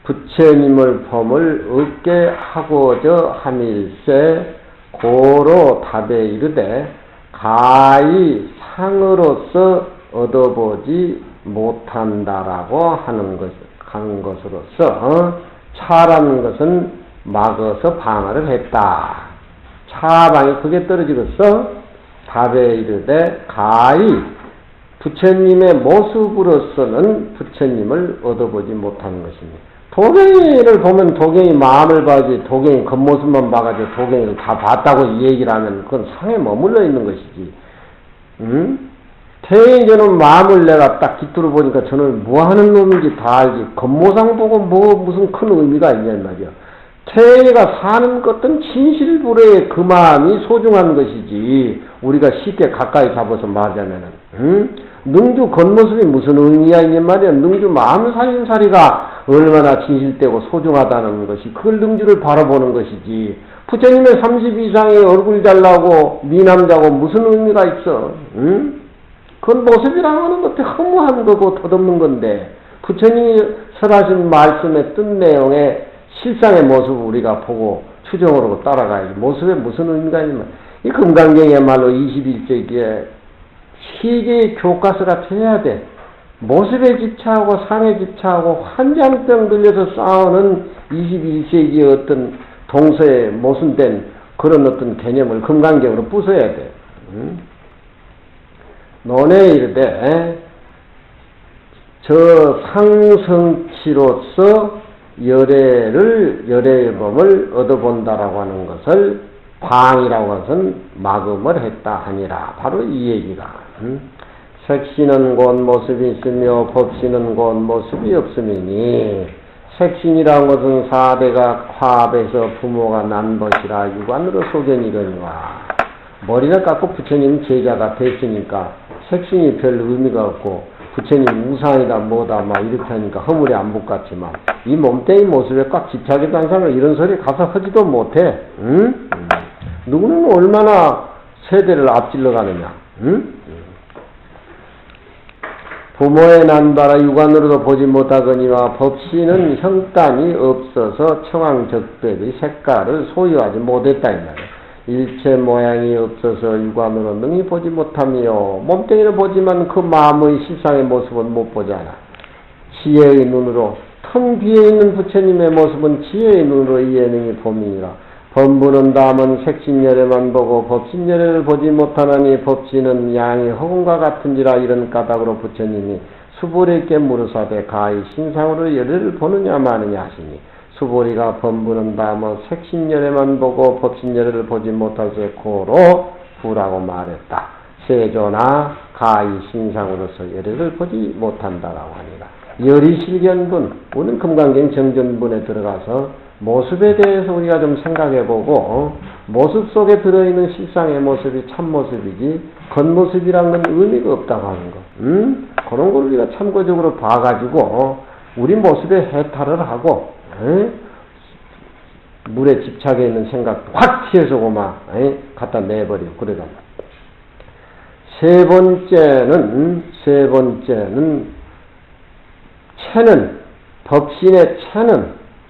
부처님을 범을 얻게 하고자 함일세 고로 답에 이르되 가히 상으로서 얻어보지 못한다라고 하는 것으로서 차라는 것은 막어서 방어를 했다. 차방이 크게 떨어지고서 답에 이르되 가히 부처님의 모습으로서는 부처님을 얻어보지 못하는 것입니다. 도경이를 보면 도경이 마음을 봐야지 도경이 겉모습만 봐가지고 도경이를 다 봤다고 이 얘기를 하면 그건 상에 머물러 있는 것이지. 태인저는 마음을 내가 딱 깃두로 보니까 저는 뭐 하는 놈인지 다 알지. 겉모상 보고 뭐 무슨 큰 의미가 있냐 말이야. 태영이가 사는 것은 진실불의 그 마음이 소중한 것이지 우리가 쉽게 가까이 잡아서 말하자면은 능주 겉모습이 무슨 의미야 있냐 말이야. 능주 마음 살림살이가 얼마나 진실되고 소중하다는 것이 그걸 능주를 바라보는 것이지 부처님의 30 이상의 얼굴 잘나고 미남자고 무슨 의미가 있어. 그건 모습이라고 하는 것도 허무한 거고 덧없는 건데 부처님이 설하신 말씀의 뜻 내용에 실상의 모습을 우리가 보고 추정으로 따라가야지. 모습에 무슨 의미가 있냐면 이 금강경이야말로 21세기에 세계의 교과서가 돼야 돼. 모습에 집착하고 상에 집착하고 환장병 들려서 싸우는 21세기의 어떤 동서에 모순된 그런 어떤 개념을 금강경으로 부숴야 돼. 논에 이르되 저 상성치로서 열애의 법을 얻어본다라고 하는 것을 방이라고 것은 막음을 했다 하니라. 바로 이 얘기가 색신은 곧 모습이 있으며 법신은 곧 모습이 없음이니 색신이라는 것은 사대가 화합에서 부모가 난 것이라 유관으로 소견이거니와 머리를 깎고 부처님 제자가 됐으니까 색신이 별 의미가 없고 부처님 우상이다 뭐다 막 이렇게 하니까 허물이 안 붙같지만 이 몸뚱이 모습에 꽉 집착해도 한 사람은 이런 소리 가서 하지도 못해. 누구는 얼마나 세대를 앞질러 가느냐. 부모의 난바라 유관으로도 보지 못하거니와 법신은 형단이 없어서 청황적대의 색깔을 소유하지 못했다 이 말이야. 일체 모양이 없어서 유관으로 능히 보지 못하며 몸뚱이를 보지만 그 마음의 실상의 모습은 못 보잖아. 지혜의 눈으로 텅 비어있는 부처님의 모습은 지혜의 눈으로 이해 능히 봄이니라. 범부는 담은 색신열애만 보고 법신열애를 보지 못하나니 법신은 양이 허공과 같은지라. 이런 까닭으로 부처님이 수보리께 물으사대 가히 신상으로 열애를 보느냐 마느냐 하시니 수보리가 범부는 담아 색신열애만 보고 법신열애를 보지 못할세 고로 후라고 말했다. 세조나 가히 신상으로서 열애를 보지 못한다라고 하니라. 열이실견분, 오늘 금강경 정전분에 들어가서 모습에 대해서 우리가 좀 생각해보고 모습 속에 들어있는 실상의 모습이 참모습이지 겉모습이란 건 의미가 없다고 하는 거. 그런 걸 우리가 참고적으로 봐가지고 우리 모습에 해탈을 하고 물에 집착해 있는 생각도 확 튀어서 고마 갖다 내버리고 그러다. 세 번째는 체는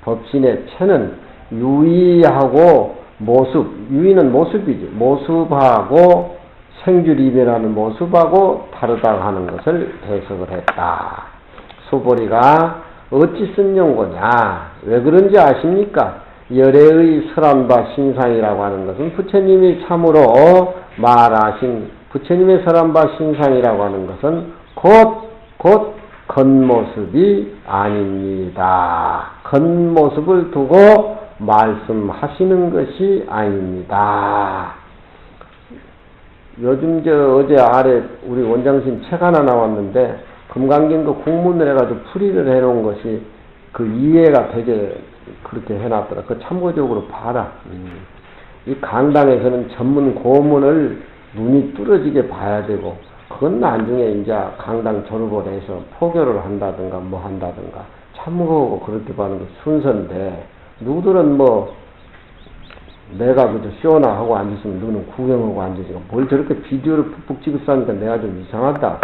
법신의 체는 유의하고 모습, 유의는 모습이지. 모습하고 생주리멸하는 모습하고 다르다고 하는 것을 해석을 했다. 수보리가 어찌 쓴 용고냐? 왜 그런지 아십니까? 열애의 설한바 신상이라고 하는 것은 부처님이 참으로 말하신 부처님의 설한바 신상이라고 하는 것은 곧 겉모습이 아닙니다. 겉모습을 두고 말씀하시는 것이 아닙니다. 요즘 어제 아래 우리 원장님 책 하나 나왔는데 금강경도 공문을 해가지고 풀이를 해놓은 것이 그 이해가 되게 그렇게 해놨더라. 그 참고적으로 봐라. 이 강당에서는 전문 고문을 눈이 뚫어지게 봐야 되고 그건 나중에 이제 강당 졸업을 해서 포교를 한다든가 뭐 한다든가 참고하고 그렇게 봐는 게 순서인데 누구들은 뭐 내가 그저 쇼나 하고 앉았으면 누구는 구경하고 앉으니까 뭘 저렇게 비디오를 푹푹 찍어서 하니까 내가 좀 이상하다.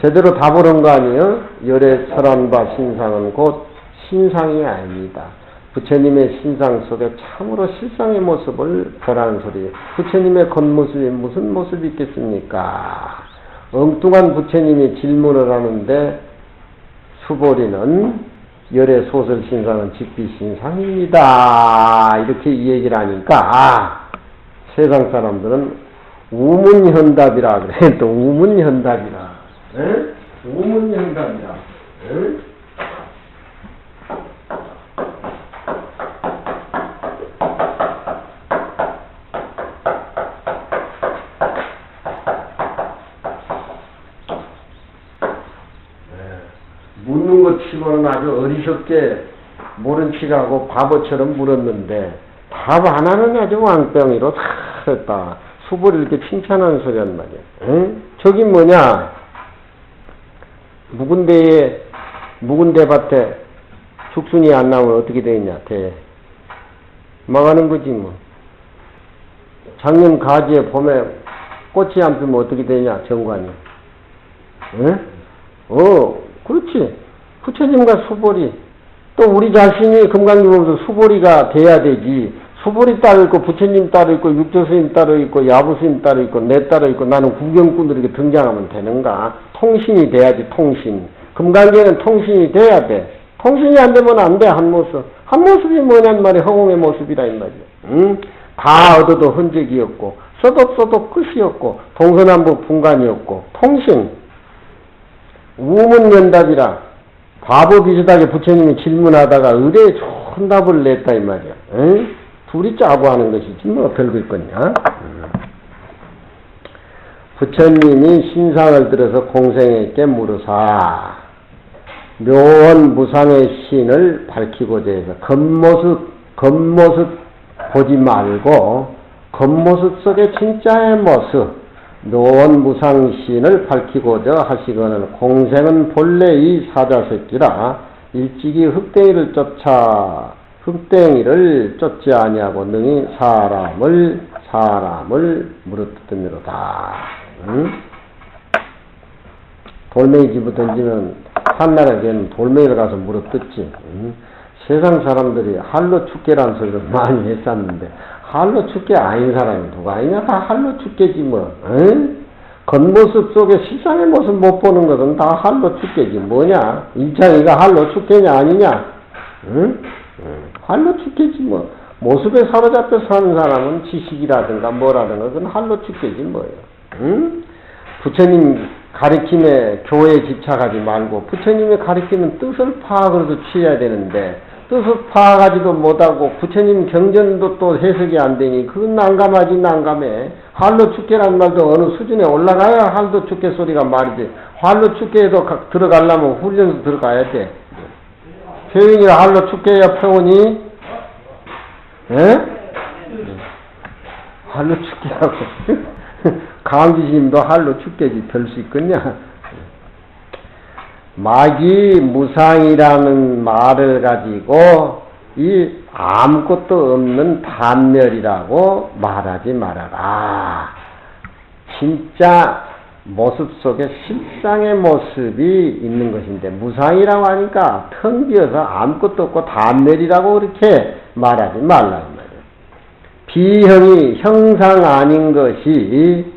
제대로 답을 한 거 아니에요? 열애 설한바 신상은 곧 신상이 아닙니다. 부처님의 신상 속에 참으로 실상의 모습을 보라는 소리예요. 부처님의 겉모습이 무슨 모습이 있겠습니까? 엉뚱한 부처님이 질문을 하는데 수보리는 열애 소설 신상은 직비 신상입니다. 이렇게 이 얘기를 하니까 세상 사람들은 우문현답이라 그래. 또 우문현답이라. 우문현답이라. 묻는 것 치고는 아주 어리석게 모른 척하고 바보처럼 물었는데 답 하나는 아주 왕병이로 다 했다. 수보를 이렇게 칭찬하는 소리란 말이야. 응? 저기 뭐냐? 묵은 대밭에 죽순이 안 나오면 어떻게 되냐? 망하는 거지 뭐. 작년 가지에 봄에 꽃이 안 피면 어떻게 되냐? 정관이. 응? 그렇지. 부처님과 수보리. 또 우리 자신이 금강기 보면서 수보리가 돼야 되지. 수보리 따로 있고 부처님 따로 있고 육조스님 따로 있고 야부스님 따로 있고 내 따로 있고 나는 구경꾼들이 이렇게 등장하면 되는가? 통신이 돼야지. 통신. 금강경은 통신이 돼야 돼. 통신이 안 되면 안 돼. 한 모습. 한 모습이 뭐냔 말이야. 허공의 모습이라 이 말이야. 응? 다 얻어도 흔적이 없고 써도 끝이 없고 동서남북 분간이 없고 통신. 우문연답이라 바보 비슷하게 부처님이 질문하다가 의뢰에 좋은 답을 냈다 이 말이야. 응? 둘이 짜고 하는 것이지 뭐 별거 있겠냐. 부처님이 신상을 들어서 공생에게 물으사 묘원 무상의 신을 밝히고자 해서 겉모습 보지 말고 겉모습 속의 진짜의 모습 묘원 무상신을 밝히고자 하시거늘 공생은 본래 이 사자새끼라 일찍이 흑댕이를 쫓지 아니하고 능히 사람을 물어뜯으미로다. 응? 돌멩이 집어 던지면 한나라에는 돌멩이를 가서 물어뜯지. 응? 세상 사람들이 할로 축계라는 소리를 많이 했었는데 할로 축계 아닌 사람이 누가 있냐? 다 할로 축계지 뭐. 응? 겉모습 속에 실상의 모습 못 보는 것은 다 할로 축계지. 뭐냐? 일창이가 할로 축계냐 아니냐? 응? 할로 축계지 뭐. 모습에 사로잡혀 사는 사람은 지식이라든가 뭐라든가 그건 할로 축계지 뭐예요. 응? 부처님 가르침에 교회에 집착하지 말고 부처님의 가르치는 뜻을 파악해서 취해야 되는데 뜻을 파악하지도 못하고 부처님 경전도 또 해석이 안 되니 그건 난감하지 난감해. 할로 축계란 말도 어느 수준에 올라가야 할로 축계 소리가 말이지. 할로 축계에도 들어가려면 훈련소 들어가야 돼. 표현이 할로 축계야 표현이? 에? 할로 축계라고. 강지심도 할로 축계지 별 수 있겠냐? 마기 무상이라는 말을 가지고 이 아무것도 없는 단멸이라고 말하지 말아라. 진짜 모습 속에 실상의 모습이 있는 것인데 무상이라고 하니까 텅 비어서 아무것도 없고 단멸이라고 그렇게 말하지 말라 이 말이에요. 비형이 형상 아닌 것이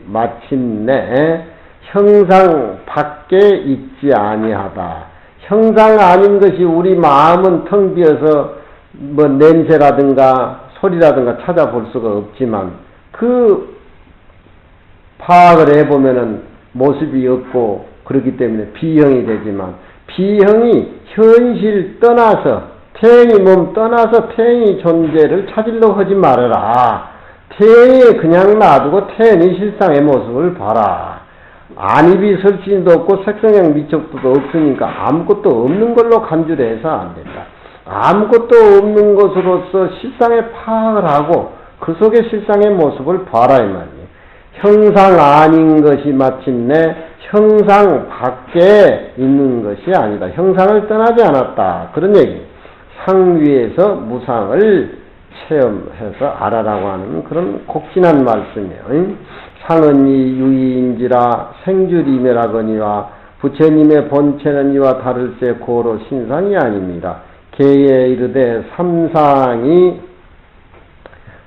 마침내 형상 밖에 있지 아니하다. 형상 아닌 것이 우리 마음은 텅 비어서 뭐 냄새라든가 소리라든가 찾아볼 수가 없지만 그 파악을 해보면은 모습이 없고 그렇기 때문에 비형이 되지만 비형이 현실 떠나서 태행이 몸 떠나서 태행이 존재를 찾으려고 하지 말아라. 태행이 그냥 놔두고 태행이 실상의 모습을 봐라. 안입이 설신도 없고 색성형 미척도 없으니까 아무것도 없는 걸로 간주를 해서 안 된다. 아무것도 없는 것으로서 실상의 파악을 하고 그 속에 실상의 모습을 봐라 이 말이에요. 형상 아닌 것이 마침내 형상 밖에 있는 것이 아니다. 형상을 떠나지 않았다. 그런 얘기. 상위에서 무상을 체험해서 알아라고 하는 그런 곡진한 말씀이에요. 상은 이 유의인지라 생주리매라거니와 부처님의 본체는 이와 다를세 고로 신상이 아닙니다. 개에 이르되 삼상이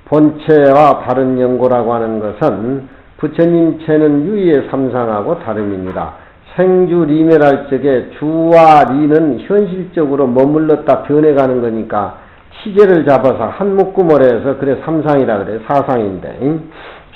본체와 다른 연고라고 하는 것은 부처님 체는 유의의 삼상하고 다름입니다. 생주리매랄 적에 주와 리는 현실적으로 머물렀다 변해가는 거니까 시제를 잡아서 한 묶음을 해서 그래 삼상이라 그래 사상인데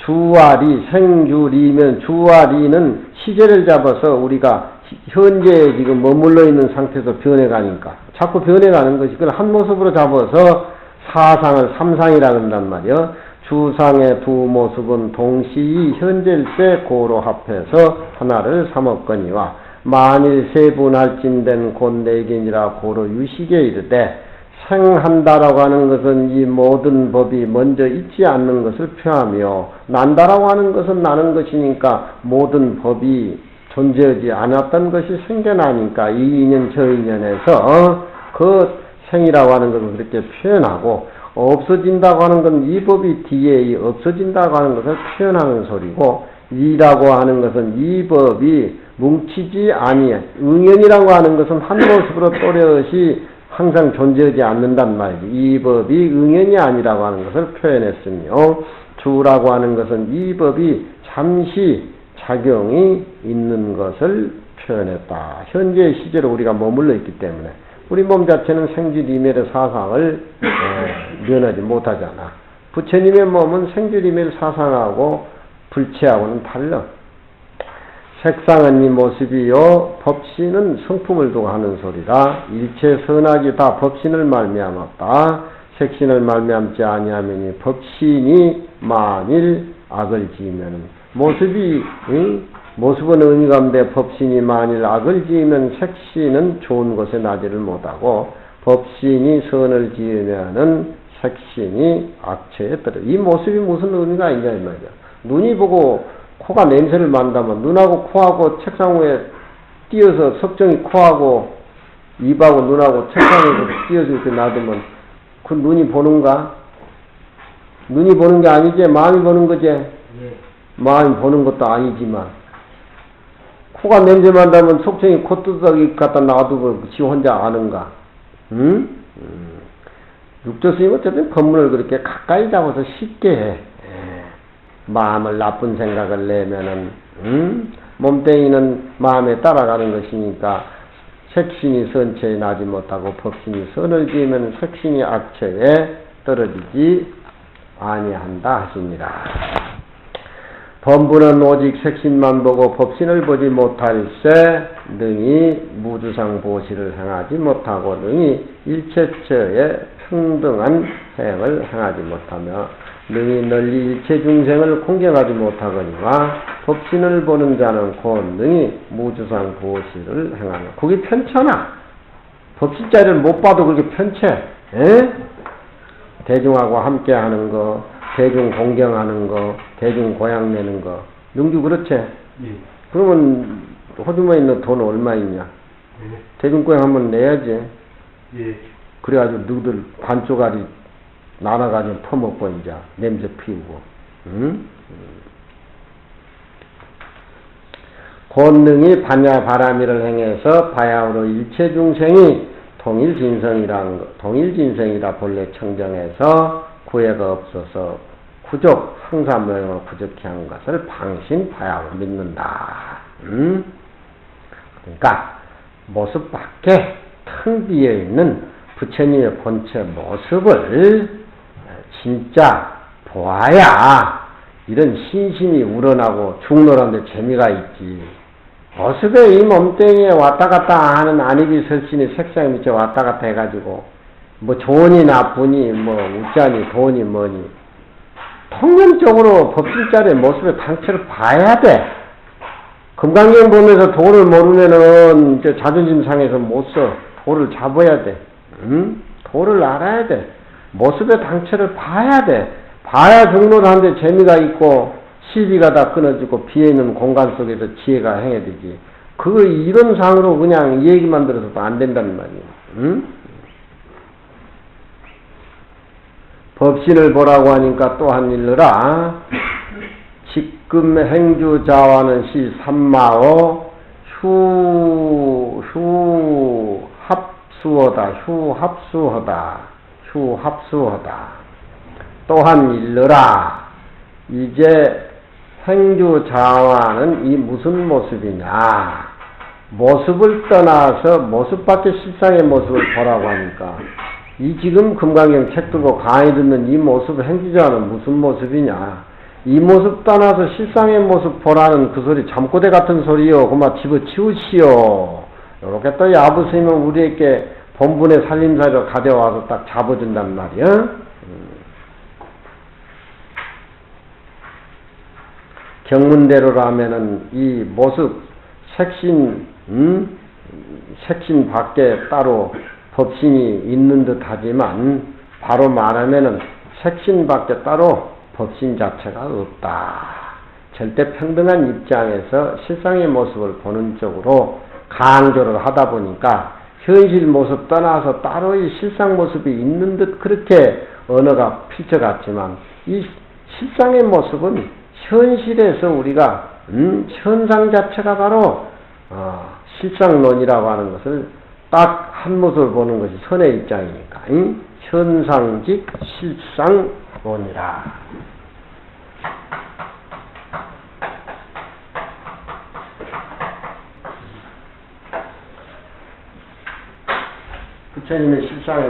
주와 리 생주리면 주와 리는 시제를 잡아서 우리가 현재 지금 머물러 있는 상태에서 변해가니까 자꾸 변해가는 것이 그걸 한 모습으로 잡아서 사상을 삼상이라 그런단 말이요. 주상의 두 모습은 동시이 현재일세 고로 합해서 하나를 삼었거니와 만일 세분할진된 곤내견이라 고로 유식에 이르되 생한다라고 하는 것은 이 모든 법이 먼저 있지 않는 것을 표하며 난다라고 하는 것은 나는 것이니까 모든 법이 존재하지 않았던 것이 생겨나니까 이 인연 저 인연에서 그 생이라고 하는 것을 그렇게 표현하고 없어진다고 하는 건 이 법이 뒤에 없어진다고 하는 것을 표현하는 소리고 이라고 하는 것은 이 법이 뭉치지 아니해 응연이라고 하는 것은 한 모습으로 또렷이 항상 존재하지 않는단 말이지. 이 법이 응연이 아니라고 하는 것을 표현했으며 주라고 하는 것은 이 법이 잠시 작용이 있는 것을 표현했다. 현재 시제로 우리가 머물러 있기 때문에 우리 몸 자체는 생주리멸의 사상을 면하지 못하잖아. 부처님의 몸은 생주리멸 사상하고 불체하고는 달라. 색상은 이 모습이요 법신은 성품을 두고 하는 소리라. 일체 선악이 다 법신을 말미암았다. 색신을 말미암지 아니하면 법신이 만일 악을 지으면 모습은 의미가 없는데 법신이 만일 악을 지으면 색신은 좋은 곳에 나지를 못하고 법신이 선을 지으면은 색신이 악처에 떨어. 이 모습이 무슨 의미가 있냐 이 말이야. 눈이 보고 코가 냄새를 맡는다면 눈하고 코하고 책상 위에 띄어서 석정이 코하고 입하고 눈하고 책상에 띄어서 이렇게 놔두면 그 눈이 보는가? 눈이 보는 게 아니지 마음이 보는 거지. 마음이 보는 것도 아니지만 코가 냄새 맡는다면 석정이 콧두덕이 갖다 놔두고 지 혼자 아는가? 응? 육조스님 어쨌든 법문을 그렇게 가까이 잡아서 쉽게 해. 마음을 나쁜 생각을 내면은 몸뚱이는 마음에 따라가는 것이니까 색신이 선처에 나지 못하고 법신이 선을 지으면 색신이 악처에 떨어지지 아니한다 하십니다. 범부는 오직 색신만 보고 법신을 보지 못할세 능히 무주상 보시를 행하지 못하고 능히 일체처에 평등한 행을 행하지 못하며 능히 널리 일체 중생을 공경하지 못하거니와 법신을 보는 자는 곧 능히 무주상 보시를 행하는. 그게 편찮아. 법신자를 못 봐도 그렇게 편채. 대중하고 함께 하는 거, 대중 공경하는 거, 대중 고향 내는 거. 능주 그렇지? 그러면 호주머니에 있는 돈 얼마 있냐? 대중 고향 한번 내야지. 그래가지고 너희들 반쪽짜리 나눠가지고 퍼먹고 이제 냄새 피우고. 권능이 반야 바라미를 행해서 바야흐로 일체 중생이 동일진성이라 본래 청정해서 구애가 없어서 구족 항사모형을 구족케 한 것을 방신 바야흐로 믿는다. 그러니까 모습 밖에 텅 비어 있는 부처님의 본체 모습을 진짜 보아야 이런 신심이 우러나고 죽노란데 재미가 있지. 모습에 이 몸뚱이에 왔다 갔다 하는 안입이 설신이 색상이 미쳐 왔다 갔다 해가지고 뭐 좋으니 나쁘니 뭐 웃자니 돈이 뭐니 통념적으로 법신자의 모습의 당체를 봐야 돼. 금강경 보면서 도를 모르면은 이제 자존심 상해서 못 써. 도를 잡아야 돼. 도를 알아야 돼. 모습의 당체를 봐야 돼. 봐야 등록하는데 재미가 있고 시비가 다 끊어지고 비어있는 공간 속에서 지혜가 행해되지. 그거 이론상으로 그냥 얘기만 들어서도 안 된다는 말이에요. 법신을 보라고 하니까 또한 일러라. 지금 행주자와는 시 삼마오 휴합수하다. 또한 일러라. 이제 행주자와는 이 무슨 모습이냐. 모습을 떠나서 모습 밖의 실상의 모습을 보라고 하니까 이 지금 금강경 책 들고 강의 듣는 이 모습 행주자와는 무슨 모습이냐. 이 모습 떠나서 실상의 모습 보라는 그 소리 잠꼬대 같은 소리요. 그만 집어치우시오. 이렇게 또 야부스님은 우리에게 본분의 살림살이로 가져와서 딱 잡아준단 말이야. 경문대로라면은 이 모습 색신 색신 밖에 따로 법신이 있는 듯 하지만 바로 말하면은 색신 밖에 따로 법신 자체가 없다. 절대 평등한 입장에서 실상의 모습을 보는 쪽으로 강조를 하다 보니까 현실 모습 떠나서 따로의 실상 모습이 있는 듯 그렇게 언어가 펼쳐갔지만 이 실상의 모습은 현실에서 우리가 현상 자체가 바로 실상론이라고 하는 것을 딱 한 모습을 보는 것이 선의 입장이니까 현상직 실상론이라. 부처님의 실상의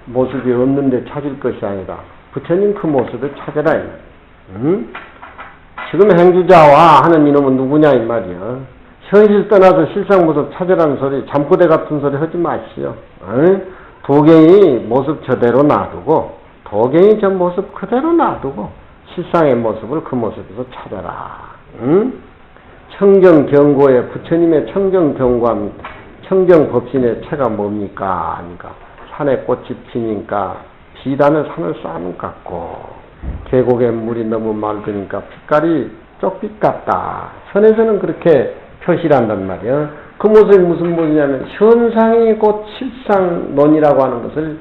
모습이 없는데 찾을 것이 아니라 부처님 그 모습을 찾아라. 지금 행주자와 하는 이놈은 누구냐 이 말이야. 현실 떠나서 실상 모습 찾으라는 소리, 잠꼬대 같은 소리 하지 마시오. 도경이 모습 저대로 놔두고 도경이 저 모습 그대로 놔두고 실상의 모습을 그 모습에서 찾아라. 청정경고에 부처님의 청정경고합니다. 청정법신의 체가 뭡니까? 하니까 산에 꽃이 피니까 비단을 산을 쌓는 것 같고 계곡에 물이 너무 맑으니까 빛깔이 쪽빛 같다. 선에서는 그렇게 표시를 한단 말이야. 그 모습이 무슨 모습이냐면 현상이 곧 실상론이라고 하는 것을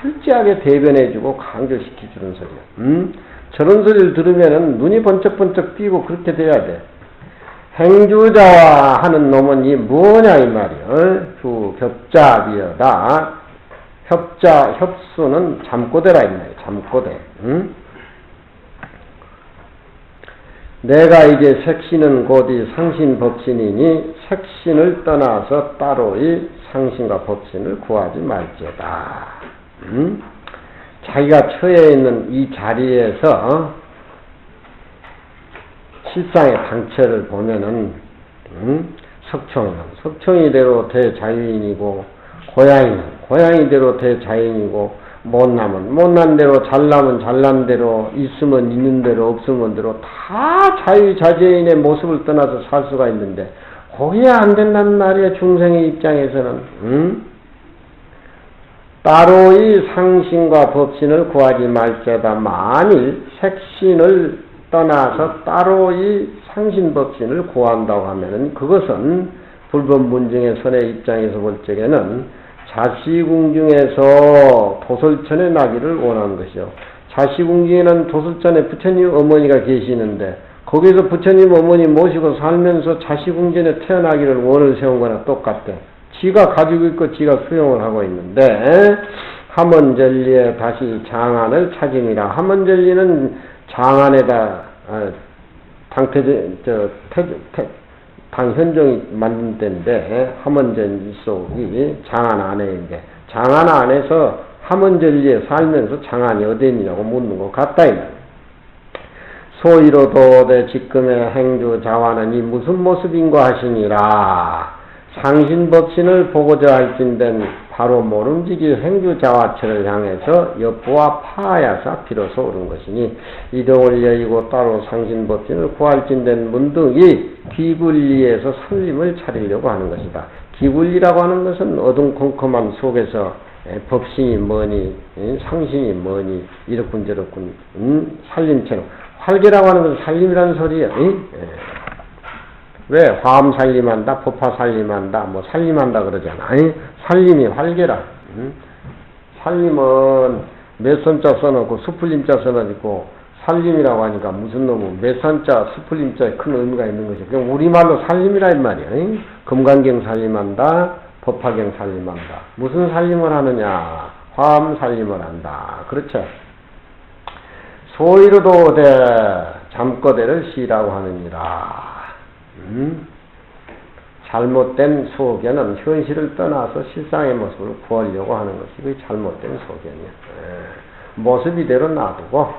철저하게 대변해주고 강조시켜주는 소리야. 저런 소리를 들으면은 눈이 번쩍번쩍 띄고 그렇게 돼야 돼. 행주자와 하는 놈은 이 뭐냐 이 말이야. 협자비어다. 협수는 잠꼬대라 이 말이야. 잠꼬대. 내가 이제 색신은 곧이 상신법신이니 색신을 떠나서 따로의 상신과 법신을 구하지 말지어다. 자기가 처해 있는 이 자리에서 실상의 당체를 보면은 석청이대로 대자유인이고 고양이대로 대자유인이고 못나면 못난 대로 잘나면 잘난 대로 있으면 있는 대로 없으면 대로 다 자유자재인의 모습을 떠나서 살 수가 있는데 그게 안 된단 말이야. 중생의 입장에서는 따로의 상신과 법신을 구하지 말지어다. 만일 색신을 떠나서 따로의 상신법신을 구한다고 하면은 그것은 불법문중의 선의 입장에서 볼 적에는 자시궁중에서 도솔천에 나기를 원하는 것이요. 자시궁중에는 도솔천에 부처님 어머니가 계시는데 거기서 부처님 어머니 모시고 살면서 자시궁전에 태어나기를 원을 세운 거나 똑같대. 지가 가지고 있고 지가 수용을 하고 있는데 함원전리에 다시 장안을 찾음이라. 함원전리는 장안에다 당현종이 만든 데인데 함원전 속이 장안 안에인데 장안 안에서 함원전리에 살면서 장안이 어디 있느냐고 묻는 것 같다. 소위로도 내 지금의 행주 자와는 이 무슨 모습인가 하시니라. 상신법신을 보고자 할진된 바로 모름지기 행주자와체를 향해서 여부와 파야사 비로소 오른 것이니 이동을 여의고 따로 상신법신을 구할진된 문득이 기굴리에서 살림을 차리려고 하는 것이다. 기굴리라고 하는 것은 어둠컴컴한 속에서 법신이 뭐니 상신이 뭐니 이렇군 저렇군 살림처럼 활계라고 하는 것은 살림이라는 소리야. 왜 화엄 살림한다, 법화 살림한다, 뭐 살림한다 그러잖아. 살림이 활계라. 살림은 몇선자 써놓고 수풀림자 써놓고 살림이라고 하니까 무슨 놈은 몇선자 수풀림자에 큰 의미가 있는 거죠. 그냥 우리말로 살림이라 이 말이야. 금강경 살림한다, 법화경 살림한다. 무슨 살림을 하느냐? 화엄 살림을 한다. 그렇죠. 소위로도 대 잠꼬대를 시라고 하느니라. 잘못된 소견은 현실을 떠나서 실상의 모습을 구하려고 하는 것이 그 잘못된 소견이야. 모습 이대로 놔두고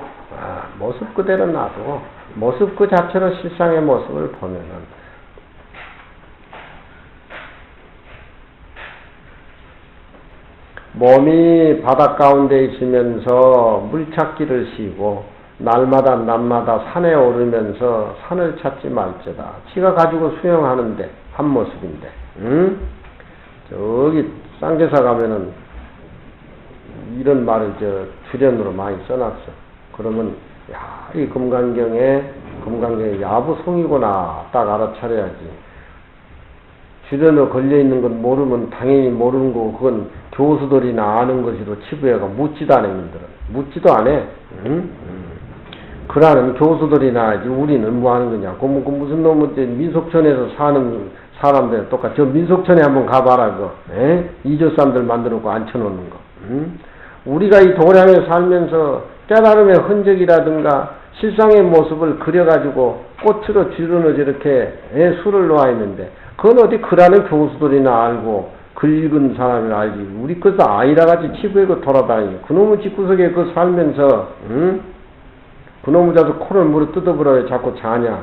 모습 그대로 놔두고 모습 그 자체로 실상의 모습을 보면은 몸이 바닷 가운데 있으면서 물찾기를 쉬고 날마다 낮마다 산에 오르면서 산을 찾지 말지다. 지가 가지고 수영하는데 한 모습인데, 응? 저기 쌍계사 가면은 이런 말을 주련으로 많이 써놨어. 그러면 야, 이 금강경에 야부송이구나 딱 알아차려야지. 주변에 걸려있는 건 모르면 당연히 모르는 거고, 그건 교수들이나 아는 것으로 치부해가 묻지도 않아, 이놈들은. 묻지도 안 해. 응? 그러는 교수들이나 하지, 우리는 뭐 하는 거냐. 그 무슨 놈의 민속촌에서 사는 사람들 똑같아. 저 민속촌에 한번 가봐라, 그거. 이조 사람들 만들어놓고 앉혀놓는 거. 응? 우리가 이 도량에 살면서 깨달음의 흔적이라든가 실상의 모습을 그려가지고 꽃으로 주르는 저렇게 술을 놓아있는데, 그건 어디 그라는 교수들이나 알고 긁은 사람이 알지. 우리 것도 아이라같이 치부하고 돌아다니고 그놈의 집구석에 그 살면서, 응? 그놈의 자도 코를 물어 뜯어버려 왜 자꾸 자냐.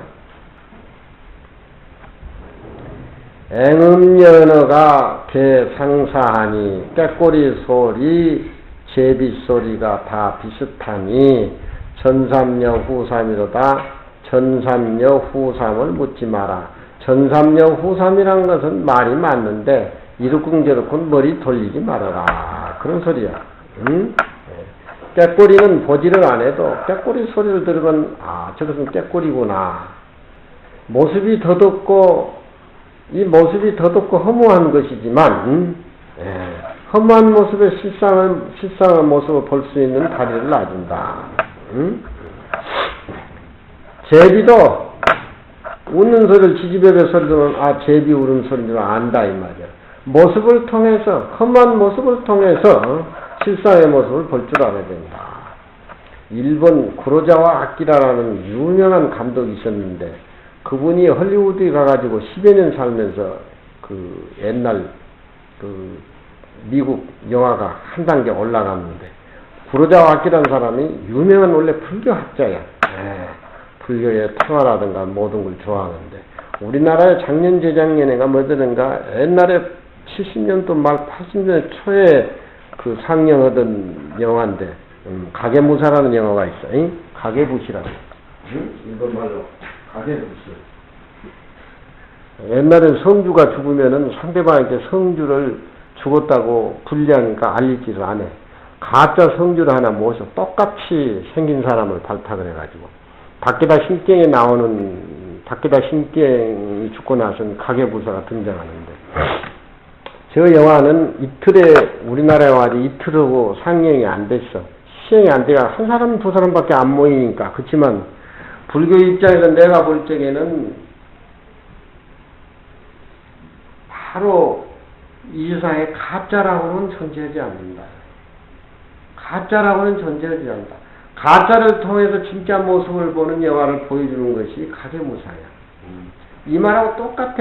앵음연어가 개상사하니 깨꼬리 소리 제빗소리가 다 비슷하니 전삼여 후삼이로다. 전삼여 후삼을 묻지 마라. 전삼여 후삼이란 것은 말이 맞는데 이렇쿵저렇쿵 머리 돌리지 말아라. 그런 소리야. 응? 깨꼬리는 보지를 안 해도 깨꼬리 소리를 들으면 저것은 깨꼬리구나. 모습이 더덥고 이 모습이 더덥고 허무한 것이지만 허무한 모습의 실상의 모습을 볼 수 있는 다리를 놔준다. 제비도 웃는 소리를 지지배배 소리 들으면 제비 울음 소리를 안다 이 말이야. 모습을 통해서 험한 모습을 통해서 실상의 모습을 볼 줄 알아야 된다. 일본 구로자와 아키라라는 유명한 감독이 있었는데 그분이 헐리우드에 가가지고 10여 년 살면서 그 옛날 그 미국 영화가 한 단계 올라갔는데 구로자와 아키라는 사람이 유명한 원래 불교학자야. 불교의 통화라든가 모든 걸 좋아하는데 우리나라에 작년 재작년에가 뭐더든가 옛날에 70년도 말 80년대 초에 그 상영하던 영화인데 가계무사라는 영화가 있어. 가계부시라고. 일본말로 가계부시. 옛날엔 성주가 죽으면은 상대방한테 성주를 죽었다고 불리하니까 알리지를 안 해. 가짜 성주를 하나 모셔 똑같이 생긴 사람을 발탁을 해가지고 다케다 신경에 나오는 다케다 신경이 죽고 나서는 가계부사가 등장하는데 저 영화는 이틀에 우리나라 영화들이 이틀하고 상영이 안 됐어. 시행이 안 돼가 한 사람 두 사람밖에 안 모이니까. 그렇지만 불교 입장에서 내가 볼 적에는 바로 이 세상에 가짜라고는 존재하지 않는다. 가짜라고는 존재하지 않는다. 가짜를 통해서 진짜 모습을 보는 영화를 보여주는 것이 가계무사야. 이 말하고 똑같아.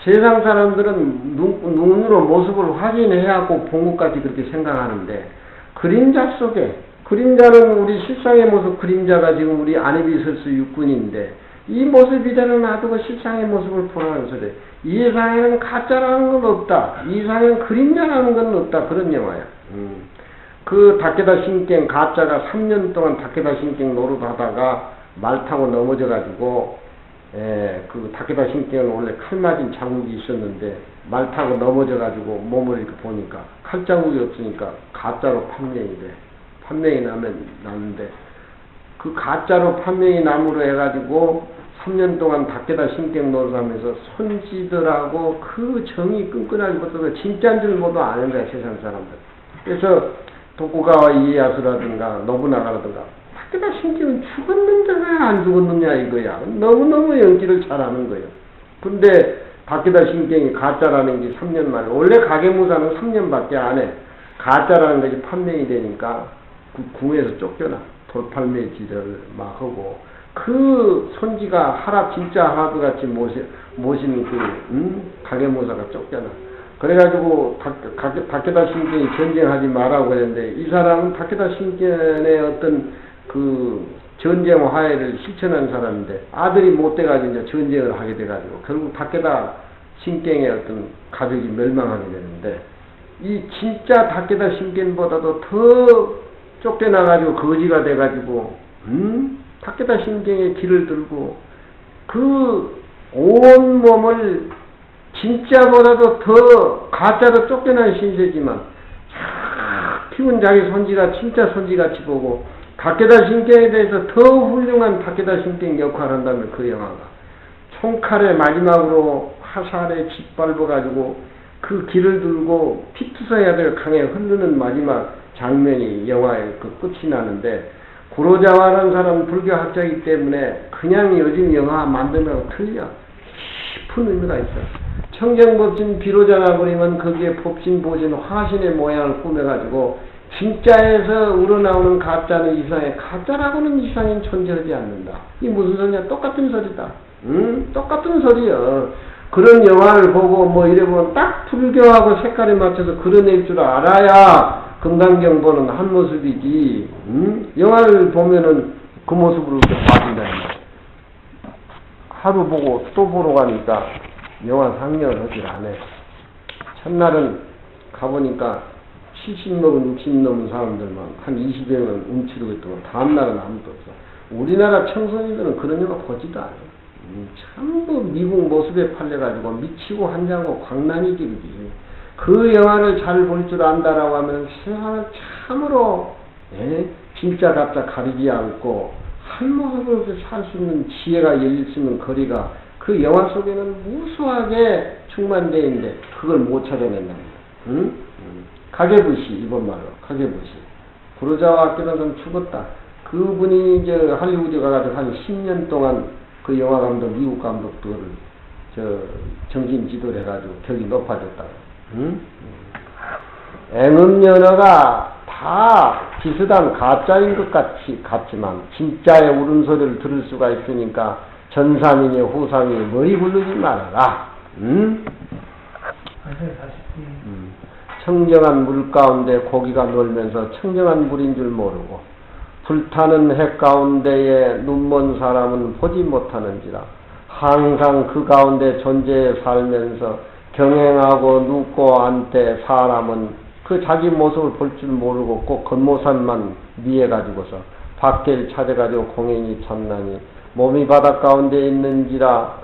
세상 사람들은 눈으로 모습을 확인해야고 본 것까지 그렇게 생각하는데 그림자 속에 그림자는 우리 실상의 모습 그림자가 지금 우리 안에비설수 육군인데 이 모습이대로 놔두고 실상의 모습을 보라는 소리. 이 세상에는 가짜라는 건 없다. 이 세상에는 그림자라는 건 없다. 그런 영화야. 그 다케다 신경 가짜가 3년 동안 다케다 신경 노릇하다가 말 타고 넘어져가지고 그 다케다 신경은 원래 칼 맞은 자국이 있었는데 말 타고 넘어져가지고 몸을 이렇게 보니까 칼 자국이 없으니까 가짜로 판명이 돼. 판명이 나는데 그 가짜로 판명이 남으로 해가지고 3년 동안 다케다 신경 노릇하면서 손지들하고 그 정이 끈끈하게 붙어서 진짜인 줄 모두 아는 거야 세상 사람들. 그래서 도쿠가와 이에야수라든가 노부나가라든가 다케다 신경은 죽었는데 왜 안 죽었느냐 이거야. 너무너무 연기를 잘하는 거예요. 근데 다케다 신경이 가짜라는 게 3년 만에 원래 가계무사는 3년밖에 안 해. 가짜라는 것이 판명이 되니까 그 궁에서 쫓겨나. 돌팔매질을 막 하고 그 손지가 진짜 하드같이 모시는 가계무사가 쫓겨나. 그래가지고 다케다 신경이 전쟁하지 말라고 그랬는데 이 사람은 다케다 신경의 어떤 그 전쟁 화해를 실천한 사람인데 아들이 못 돼가지고 이제 전쟁을 하게 돼가지고 결국 다케다 신경의 어떤 가족이 멸망하게 되는데 이 진짜 다케다 신경보다도 더 쫓겨나가지고 거지가 돼가지고 타케다 신경에 길을 들고 그 온몸을 진짜보다도 더 가짜로 쫓겨난 신세지만 키운 자기 손지가 진짜 손지같이 보고 타케다 신경에 대해서 더 훌륭한 타케다 신경 역할을 한다면 그 영화가 총칼에 마지막으로 화살에 짓밟아가지고 그 길을 들고 피투성이가 되어 강에 흐르는 마지막 장면이 영화의 그 끝이 나는데 구로자와라는 사람은 불교학자이기 때문에 그냥 요즘 영화 만들면 틀려. 깊은 의미가 있어. 청정법신 비로자나 그러면 거기에 법신, 보신, 화신의 모양을 꾸며가지고 진짜에서 우러나오는 가짜는 이상해. 가짜라고는 이상인 존재하지 않는다. 이게 무슨 소리냐? 똑같은 소리다. 똑같은 소리야. 그런 영화를 보고 뭐 이래보면 딱 불교하고 색깔에 맞춰서 그려낼 줄 알아야 금강경 보는 한 모습이지. 영화를 보면은 그 모습으로 이렇게 봐준다. 하루 보고 또 보러 가니까 영화 상영을 하질 않아. 첫날은 가보니까 70 넘은 60 넘은 사람들만 한 20여 명 움츠리고 있더만 다음날은 아무도 없어. 우리나라 청소년들은 그런 영화 보지도 않아. 전부 미국 모습에 팔려가지고 미치고 한장고 광란이 길이지. 그 영화를 잘 볼 줄 안다라고 하면 세상을 참으로 진짜 가짜 가리지 않고 한 모습으로 살 수 있는 지혜가 열릴 수 있는 거리가 그 영화 속에는 무수하게 충만되어 있는데 그걸 못 찾아낸답니다. 가게부시, 이번 말로 가게부시. 구로자와 아키라는 죽었다. 그분이 이제 할리우드에 가가지고 한 10년 동안 그 영화 감독, 미국 감독들을 정신 지도를 해가지고 격이 높아졌다고. 앵음연어가 다 비슷한 가짜인 것 같지만 진짜의 울음소리를 들을 수가 있으니까 전사민의 후삼이 머리 굴르지 말아라. 청정한 물 가운데 고기가 놀면서 청정한 물인 줄 모르고 불타는 해 가운데에 눈먼 사람은 보지 못하는지라 항상 그 가운데 존재해 살면서 경행하고 눕고 앉되 사람은 그 자기 모습을 볼 줄 모르고 꼭 겉모습만 미해가지고서 밖을 찾아가지고 공연히 참나니 몸이 바닷 가운데 있는지라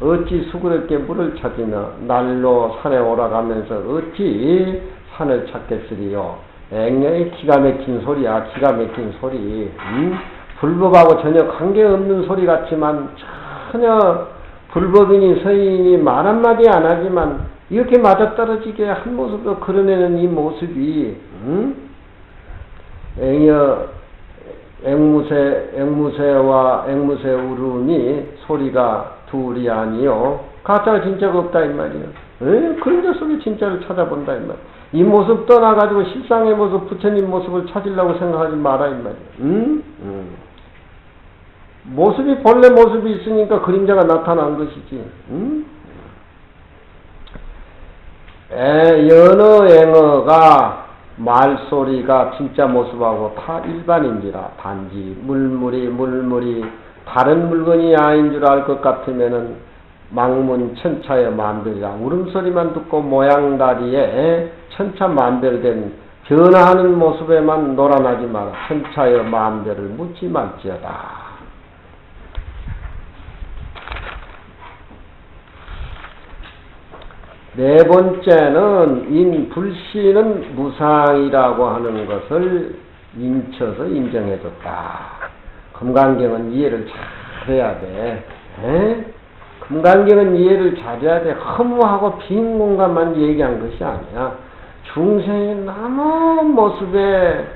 어찌 수그럽게 물을 찾으며 날로 산에 오라가면서 어찌 산을 찾겠으리요. 앵년이 기가 막힌 소리야. 기가 막힌 소리. 불법하고 전혀 관계없는 소리 같지만 전혀 불법인이 서인이 말 한마디 안 하지만 이렇게 맞아떨어지게 한 모습으로 그려내는 이 모습이 앵무새와 앵무새 울음이 소리가 둘이 아니요 가짜가 진짜가 없다 이 말이에요. 그림자 속에 진짜를 찾아본다 이 말이에요. 이 모습 떠나가지고 실상의 모습 부처님 모습을 찾으려고 생각하지 마라 이 말이에요. 모습이 본래 모습이 있으니까 그림자가 나타난 것이지. 연어 앵어가 말소리가 진짜 모습하고 다 일반인지라 단지 물물이 다른 물건이 아닌 줄 알 것 같으면은 망문 천차의 마음대로라. 울음소리만 듣고 모양다리에 천차만별된 변화하는 모습에만 놀아나지 마라. 천차의 마음대로를 묻지 말지어다. 네 번째는 불신은 무상이라고 하는 것을 인쳐서 인정해줬다. 금강경은 이해를 잘 해야 돼. 금강경은 이해를 잘해야 돼. 허무하고 빈 공간만 얘기한 것이 아니야. 중생이 너무 모습에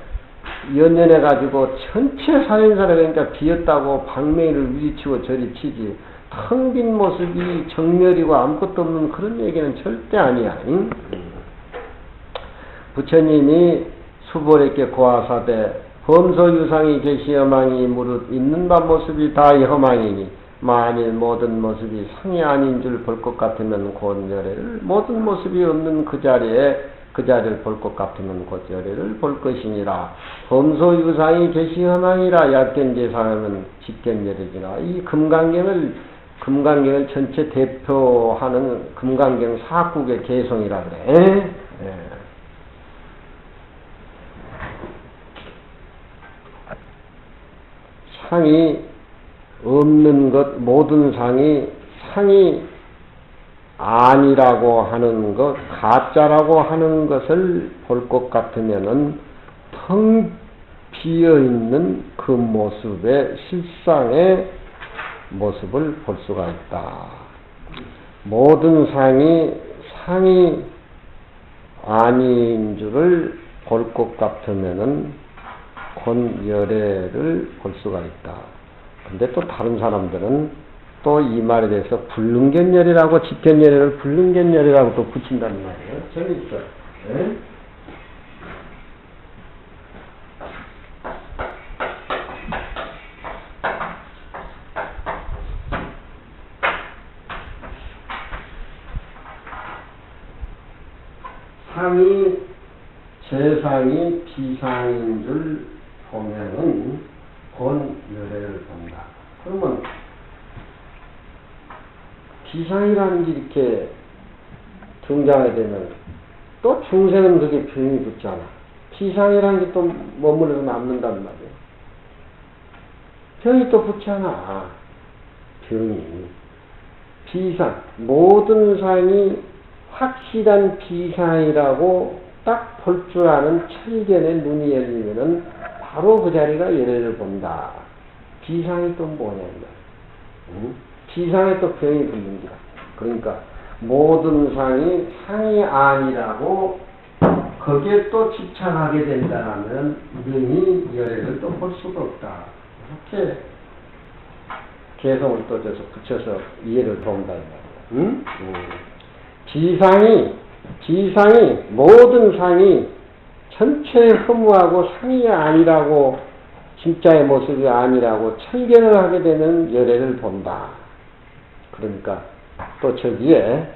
연연해가지고 전체 살인사를 그러니까 비었다고 방맹이를 위치고 저리치지. 텅 빈 모습이 정멸이고 아무것도 없는 그런 얘기는 절대 아니야. 응? 부처님이 수보리께 고아사대 범소유상이 계시여망이 무릇 있는 바 모습이 다 허망이니 만일 모든 모습이 상이 아닌 줄 볼 것 같으면 곧 열애를 모든 모습이 없는 그 자리를 볼 것 같으면 곧 열애를 볼 것이니라. 범소유상이 계시여망이라 약견제사하면 집견열애지나. 이 금강경을 전체 대표하는 금강경 사국의 개성이라 그래. 상이 없는 것, 모든 상이 상이 아니라고 하는 것, 가짜라고 하는 것을 볼 것 같으면은 텅 비어있는 그 모습의 실상의 모습을 볼 수가 있다. 모든 상이 상이 아닌 줄을 볼 것 같으면은 곤열애를 볼 수가 있다. 근데 또 다른 사람들은 또 이 말에 대해서 불능견열이라고 집견열애를 불능견열이라고 또 붙인다는 말이에요. 재밌어요. 네? 상이 재상이 비상인 줄 보면은 곤열애를 본다. 그러면 비상이라는 게 이렇게 등장하게 되면 또 중생은 그게 병이 붙잖아. 비상이라는 게 또 머물러서 남는단 말이야. 병이 또 붙잖아. 병이. 비상. 모든 상이 확실한 비상이라고 딱 볼 줄 아는 철견의 눈이 열리면은 바로 그 자리가 열애를 본다. 비상이 또 뭐냐, 이 말이야. 응? 비상에 또 병이 붙는 거야. 그러니까 모든 상이 상이 아니라고 거기에 또 집착하게 된다면 능히 열애를 또 볼 수가 없다. 이렇게 개성을 또 붙여서 이해를 본다. 응? 비상이 모든 상이 전체 허무하고 상이 아니라고 진짜의 모습이 아니라고 철견을 하게 되면 열애를 본다. 그러니까 또 저기에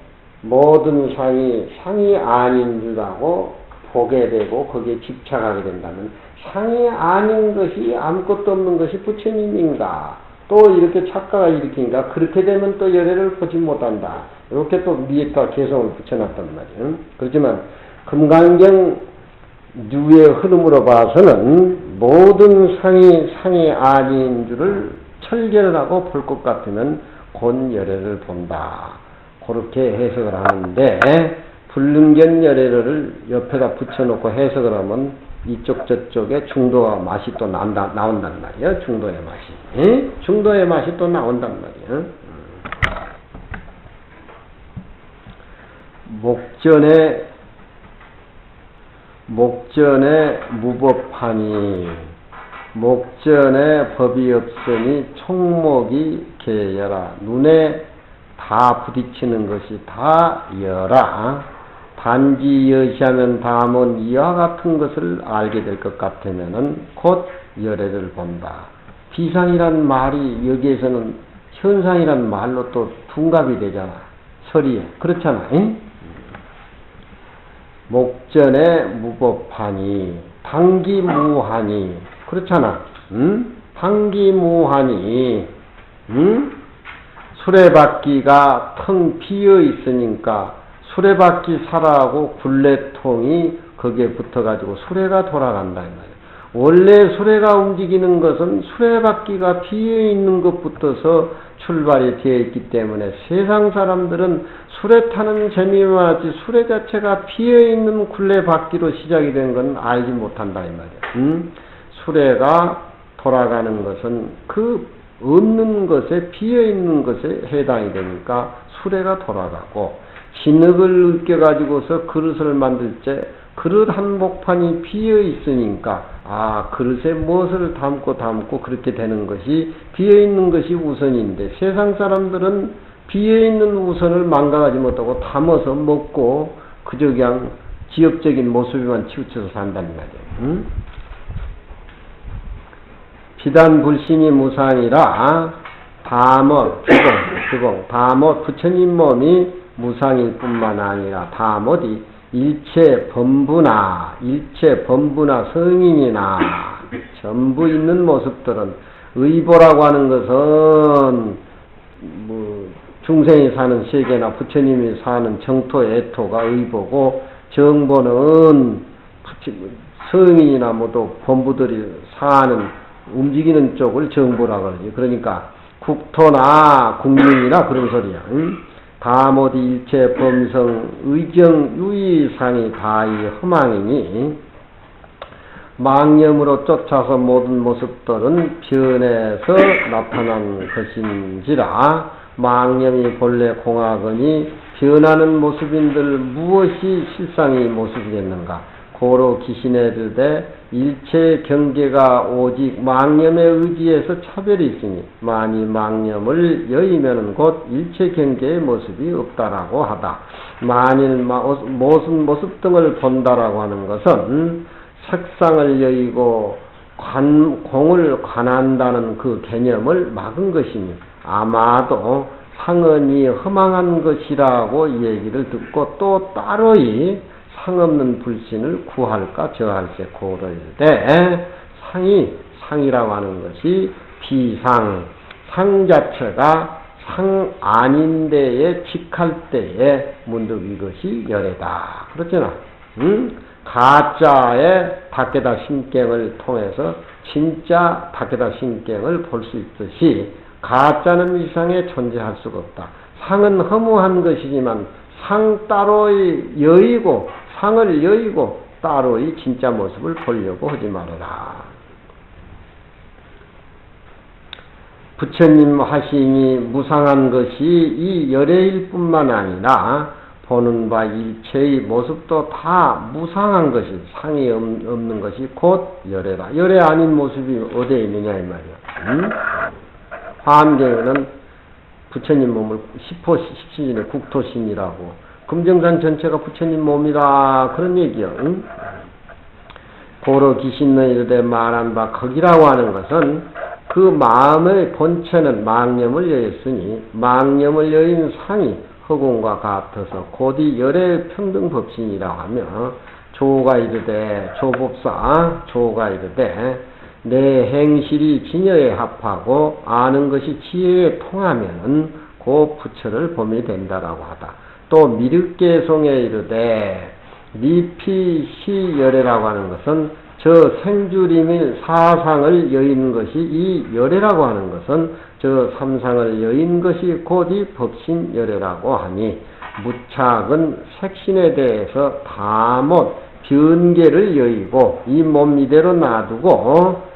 모든 상이 아닌 줄 알고 보게 되고 거기에 집착하게 된다면 상이 아닌 것이 아무것도 없는 것이 부처님인가 또 이렇게 착각을 일으키니까 그렇게 되면 또 열애를 보지 못한다. 이렇게 또 미액과 개성을 붙여놨단 말이에요. 그렇지만 금강경 유의 흐름으로 봐서는 모든 상이 아닌 줄을 철견을 하고 볼 것 같으면 곤열애를 본다. 그렇게 해석을 하는데 불능견 열애를 옆에다 붙여놓고 해석을 하면 이쪽 저쪽에 중도와 맛이 또 나온단 말이에요. 중도의 맛이. 에? 중도의 맛이 또 나온단 말이에요. 목전에 무법하니 목전에 법이 없으니 총목이 개여라. 눈에 다 부딪히는 것이 다 여라. 단지 여시하면 다문 이와 같은 것을 알게 될 것 같으면은 곧 열애를 본다. 비상이란 말이 여기에서는 현상이란 말로 또 둔갑이 되잖아. 서리에. 그렇잖아. 응? 목전에 무법하니 당기무하니 그렇잖아. 응? 당기무하니 응? 수레바퀴가 텅 비어 있으니까 수레바퀴 살아하고 굴레통이 거기에 붙어가지고 수레가 돌아간다 이 말이야. 원래 수레가 움직이는 것은 수레바퀴가 비어있는 것부터서 출발이 되어 있기 때문에 세상 사람들은 수레 타는 재미만 하지 수레 자체가 비어있는 굴레바퀴로 시작이 된 건 알지 못한다 이 말이야. 수레가 돌아가는 것은 그 없는 것에 비어있는 것에 해당이 되니까 수레가 돌아가고 진흙을 으깨가지고서 그릇을 만들 때 그릇 한 목판이 비어있으니까 그릇에 무엇을 담고 그렇게 되는 것이 비어있는 것이 우선인데 세상 사람들은 비어있는 우선을 망각하지 못하고 담아서 먹고 그저 그냥 지엽적인 모습에만 치우쳐서 산단 말이에요. 비단 불신이 무상이라 다못 부처님 몸이 무상일 뿐만 아니라 다못이 일체 범부나 성인이나 전부 있는 모습들은 의보라고 하는 것은 중생이 사는 세계나 부처님이 사는 정토 애토가 의보고 정보는 성인이나 모두 범부들이 사는 움직이는 쪽을 정보라 그러지. 그러니까 국토나 국민이나 그런 소리야. 응? 다모디 일체 범성 의정 유의상이 다이 허망이니 망념으로 쫓아서 모든 모습들은 변해서 나타난 것인지라 망념이 본래 공학이니 변하는 모습인들 무엇이 실상의 모습이겠는가? 고로 기신에 이르되 일체 경계가 오직 망념에 의지해서 차별이 있으니 만이 망념을 여의면은 곧 일체 경계의 모습이 없다라고 하다. 만일 무슨 모습 등을 본다라고 하는 것은 색상을 여의고 공을 관한다는 그 개념을 막은 것이니 아마도 상언이 허망한 것이라고 얘기를 듣고 또 따로이 상없는 불신을 구할까 저할세 고려일때 상이라고 하는 것이 비상, 상 자체가 상 아닌 데에 직할 때에 문득 이것이 열애다. 그렇잖아. 응? 가짜의 다케다 신경을 통해서 진짜 다케다 신경을 볼 수 있듯이 가짜는 이상에 존재할 수가 없다. 상은 허무한 것이지만 상 따로의 여의고 상을 여의고 따로의 진짜 모습을 보려고 하지 말아라. 부처님 하시니 무상한 것이 이 열애일 뿐만 아니라 보는 바 일체의 모습도 다 무상한 것이 상이 없는 것이 곧 열애라. 열애 아닌 모습이 어디에 있느냐 이 말이야. 화엄경에는 부처님 몸을 10호 17진의 국토신이라고 금정산 전체가 부처님 몸이다 그런 얘기요. 응? 고로 기신의 이르되 말한 바 거기라고 하는 것은 그 마음의 본체는 망념을 여였으니 망념을 여인 상이 허공과 같아서 곧이 열의 평등법신이라고 하며 조가 이르되 조법사 조가 이르되 내 행실이 진여에 합하고 아는 것이 지혜에 통하면은 그 부처를 봄이 된다라고 하다. 또 미륵계송에 이르되 미피시열애라고 하는 것은 저 생주림의 사상을 여인 것이 이 열애라고 하는 것은 저 삼상을 여인 것이 곧이 법신열애라고 하니 무착은 색신에 대해서 다 못 변계를 여의고 이 몸 이대로 놔두고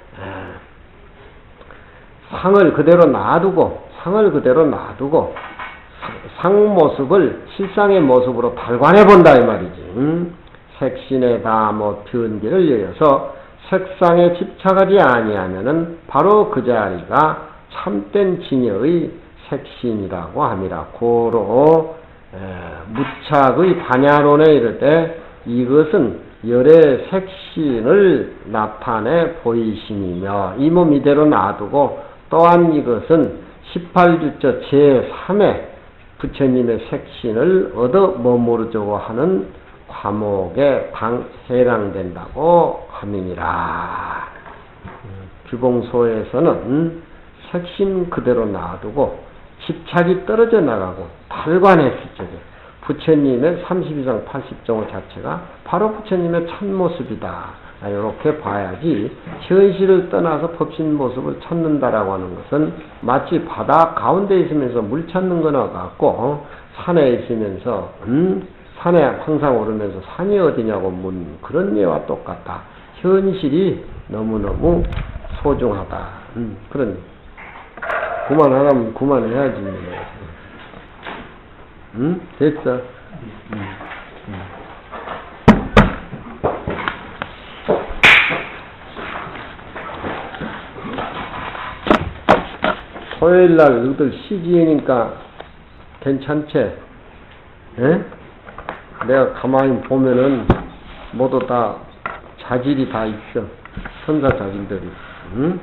상을 그대로 놔두고 상 모습을 실상의 모습으로 발관해 본다 이 말이지. 색신에 다 못 변계를 여여서 색상에 집착하지 아니하면은 바로 그 자리가 참된 진여의 색신이라고 함이라. 고로 무착의 반야론에 이르되 이것은 열의 색신을 나타내 보이심이며 이 몸 이대로 놔두고 또한 이것은 18주처 제3의 부처님의 색신을 얻어 머무르자고 하는 과목에 해당된다고 함이니라. 규봉소에서는 색신 그대로 놔두고 집착이 떨어져 나가고 달관했을 적에 부처님의 32상 80종호 자체가 바로 부처님의 참모습이다. 이렇게 봐야지 현실을 떠나서 법신 모습을 찾는다라고 하는 것은 마치 바다 가운데 있으면서 물 찾는 거나 같고 산에 있으면서 산에 항상 오르면서 산이 어디냐고 묻는 그런 예와 똑같다. 현실이 너무너무 소중하다. 그런 그만하라면 그만해야지. 됐어. 토요일날 너희들 시기니까 괜찮지? 에? 내가 가만히 보면은 모두 다 자질이 다 있어. 선사 자질들이. 응?